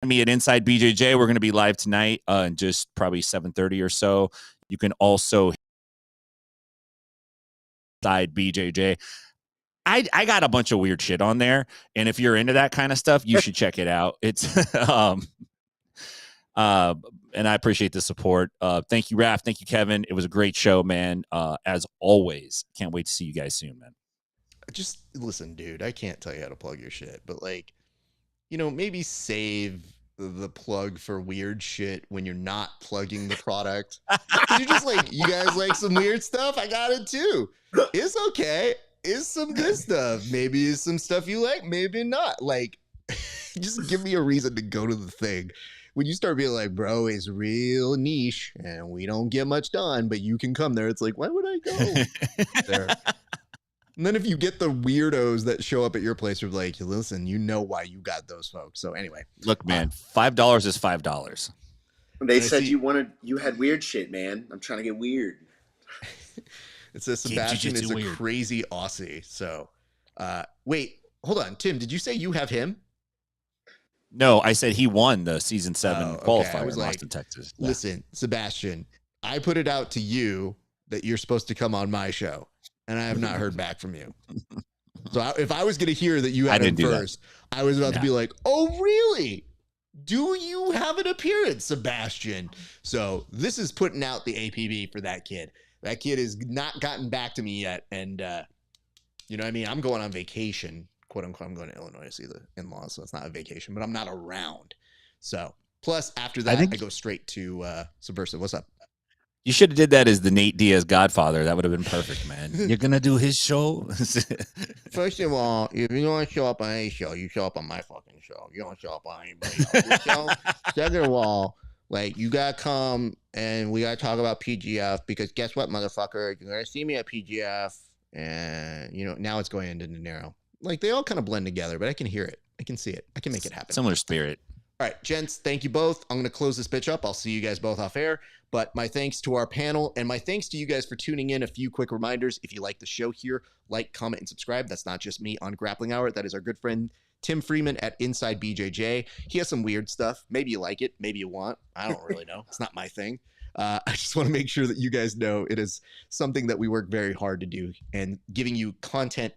S4: Me at Inside BJJ. We're going to be live tonight in just probably 7:30 or so. You can also Inside BJJ. I got a bunch of weird shit on there, and if you're into that kind of stuff, you should check it out. It's and I appreciate the support. Thank you, Raf. Thank you, Kevin. It was a great show, man. As always, can't wait to see you guys soon, man.
S3: Just listen, dude. I can't tell you how to plug your shit, but like, you know, maybe save the plug for weird shit when you're not plugging the product. You're just like, you guys like some weird stuff? I got it too. It's okay. It's some good stuff. Maybe it's some stuff you like, maybe not. Like, just give me a reason to go to the thing. When you start being like, bro, it's real niche and we don't get much done, but you can come there. It's like, why would I go there? And then if you get the weirdos that show up at your place, you're like, listen, you know why you got those folks. So anyway,
S4: look, man, $5 is $5.
S5: They said you had weird shit, man. I'm trying to get weird.
S3: It says Sebastian is a crazy Aussie. So wait, hold on. Tim, did you say you have him?
S4: No, I said he won the season 7 qualifier
S3: I was
S4: in
S3: like,
S4: Austin, Texas.
S3: Listen, Sebastian, I put it out to you that you're supposed to come on my show. And I have not heard back from you. So if I was going to hear that you had him first, I was about to be like, oh, really? Do you have an appearance, Sebastian? So this is putting out the APB for that kid. That kid has not gotten back to me yet. And, you know what I mean? I'm going on vacation, quote unquote. I'm going to Illinois to see the in-laws. So it's not a vacation, but I'm not around. So Plus, after that, I go straight to Subversive. What's up?
S4: You should have did that as the Nate Diaz Godfather. That would have been perfect, man. You're gonna do his show.
S3: First of all, if you don't show up on any show, you show up on my fucking show. You don't show up on anybody else's show. Second of all, like, you gotta come and we gotta talk about PGF, because guess what, motherfucker? You're gonna see me at PGF, and you know, now it's going into De Niro. Like, they all kind of blend together, but I can hear it. I can see it. I can make it happen.
S4: Similar spirit.
S3: All right, gents, thank you both. I'm going to close this bitch up. I'll see you guys both off air. But my thanks to our panel, and my thanks to you guys for tuning in. A few quick reminders. If you like the show here, like, comment, and subscribe. That's not just me on Grappling Hour. That is our good friend Tim Freeman at Inside BJJ. He has some weird stuff. Maybe you like it. Maybe you want. I don't really know. It's not my thing. I just want to make sure that you guys know it is something that we work very hard to do, and giving you content.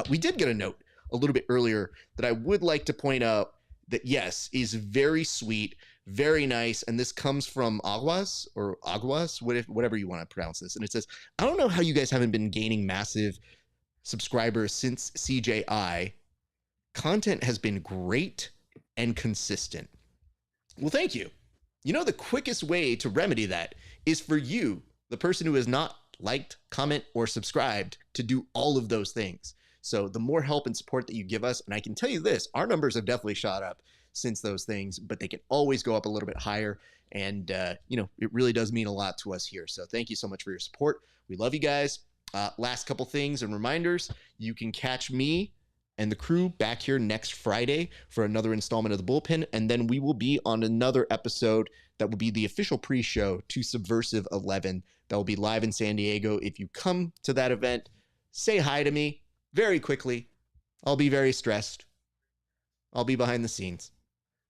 S3: We did get a note a little bit earlier that I would like to point out that, yes, is very sweet, very nice. And this comes from Aguas, whatever you want to pronounce this. And it says, I don't know how you guys haven't been gaining massive subscribers since CJI. Content has been great and consistent. Well, thank you. You know, the quickest way to remedy that is for you, the person who has not liked, comment, or subscribed, to do all of those things. So the more help and support that you give us, and I can tell you this, our numbers have definitely shot up since those things, but they can always go up a little bit higher. And, you know, it really does mean a lot to us here. So thank you so much for your support. We love you guys. Last couple things and reminders. You can catch me and the crew back here next Friday for another installment of The Bullpen. And then we will be on another episode that will be the official pre-show to Subversive 11. That will be live in San Diego. If you come to that event, say hi to me. Very quickly. I'll be very stressed. I'll be behind the scenes,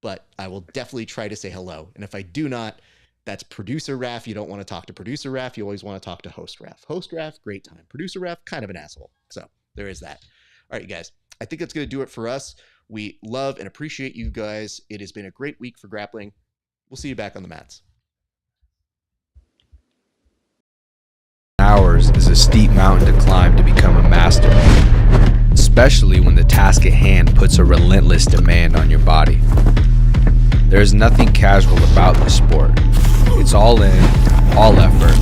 S3: but I will definitely try to say hello. And if I do not, that's producer Raf. You don't want to talk to producer Raf. You always want to talk to host Raf. Host Raf, great time. Producer Raf, kind of an asshole. So there is that. All right, you guys. I think that's going to do it for us. We love and appreciate you guys. It has been a great week for grappling. We'll see you back on the mats.
S1: Hours is a steep mountain to climb to become a master, especially when the task at hand puts a relentless demand on your body. There is nothing casual about this sport. It's all in, all effort,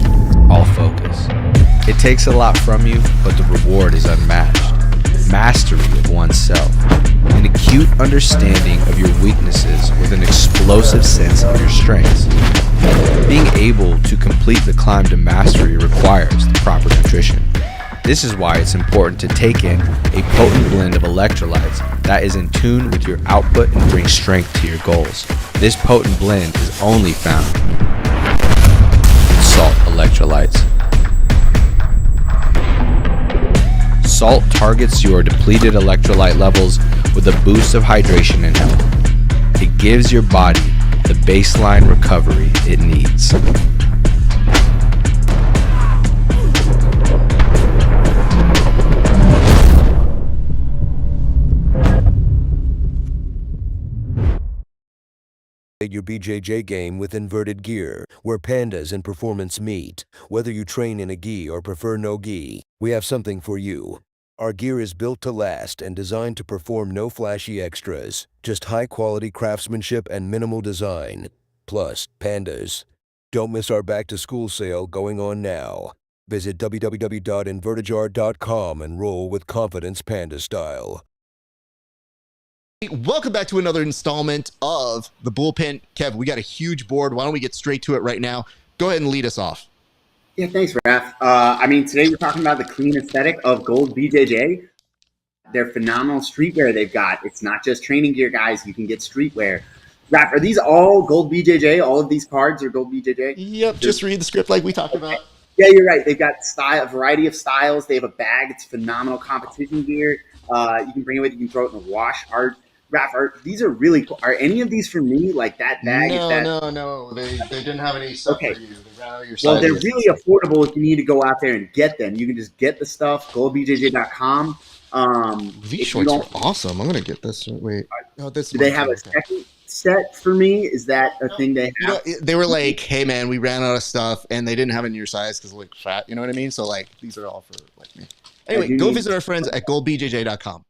S1: all focus. It takes a lot from you, but the reward is unmatched. Mastery of oneself, an acute understanding of your weaknesses with an explosive sense of your strengths. Being able to complete the climb to mastery requires the proper nutrition. This is why it's important to take in a potent blend of electrolytes that is in tune with your output and brings strength to your goals. This potent blend is only found in salt electrolytes. Salt targets your depleted electrolyte levels with a boost of hydration and health. It gives your body the baseline recovery it needs.
S2: Your BJJ game with inverted gear, where pandas and performance meet. Whether you train in a gi or prefer no gi, we have something for you. Our gear is built to last and designed to perform no flashy extras, just high-quality craftsmanship and minimal design. Plus, pandas. Don't miss our back-to-school sale going on now. Visit www.invertijar.com and roll with confidence panda style.
S3: Welcome back to another installment of The Bullpen. Kev, we got a huge board. Why don't we get straight to it right now? Go ahead and lead us off.
S6: Yeah, thanks, Raf. I mean, today we're talking about the clean aesthetic of Gold BJJ. They're phenomenal streetwear they've got. It's not just training gear, guys. You can get streetwear. Raf, are these all Gold BJJ? All of these cards are Gold BJJ?
S3: Yep, just read the script like we talked about.
S6: Yeah, you're right. They've got a variety of styles. They have a bag. It's phenomenal competition gear. You can bring it with you. You can throw it in the wash. Raf, these are really cool. Are any of these for me? Like that bag?
S3: No. They didn't have any stuff for you.
S6: Well, they're really affordable if you need to go out there and get them. You can just get the stuff, goldbjj.com.
S3: These shorts are awesome. I'm going to get this. Wait.
S6: Do they have a second set for me? Is that a thing they have?
S3: You know, they were like, hey, man, we ran out of stuff, and they didn't have it in your size because like fat. You know what I mean? So, like, these are all for like me. Anyway, go visit our friends at goldbjj.com.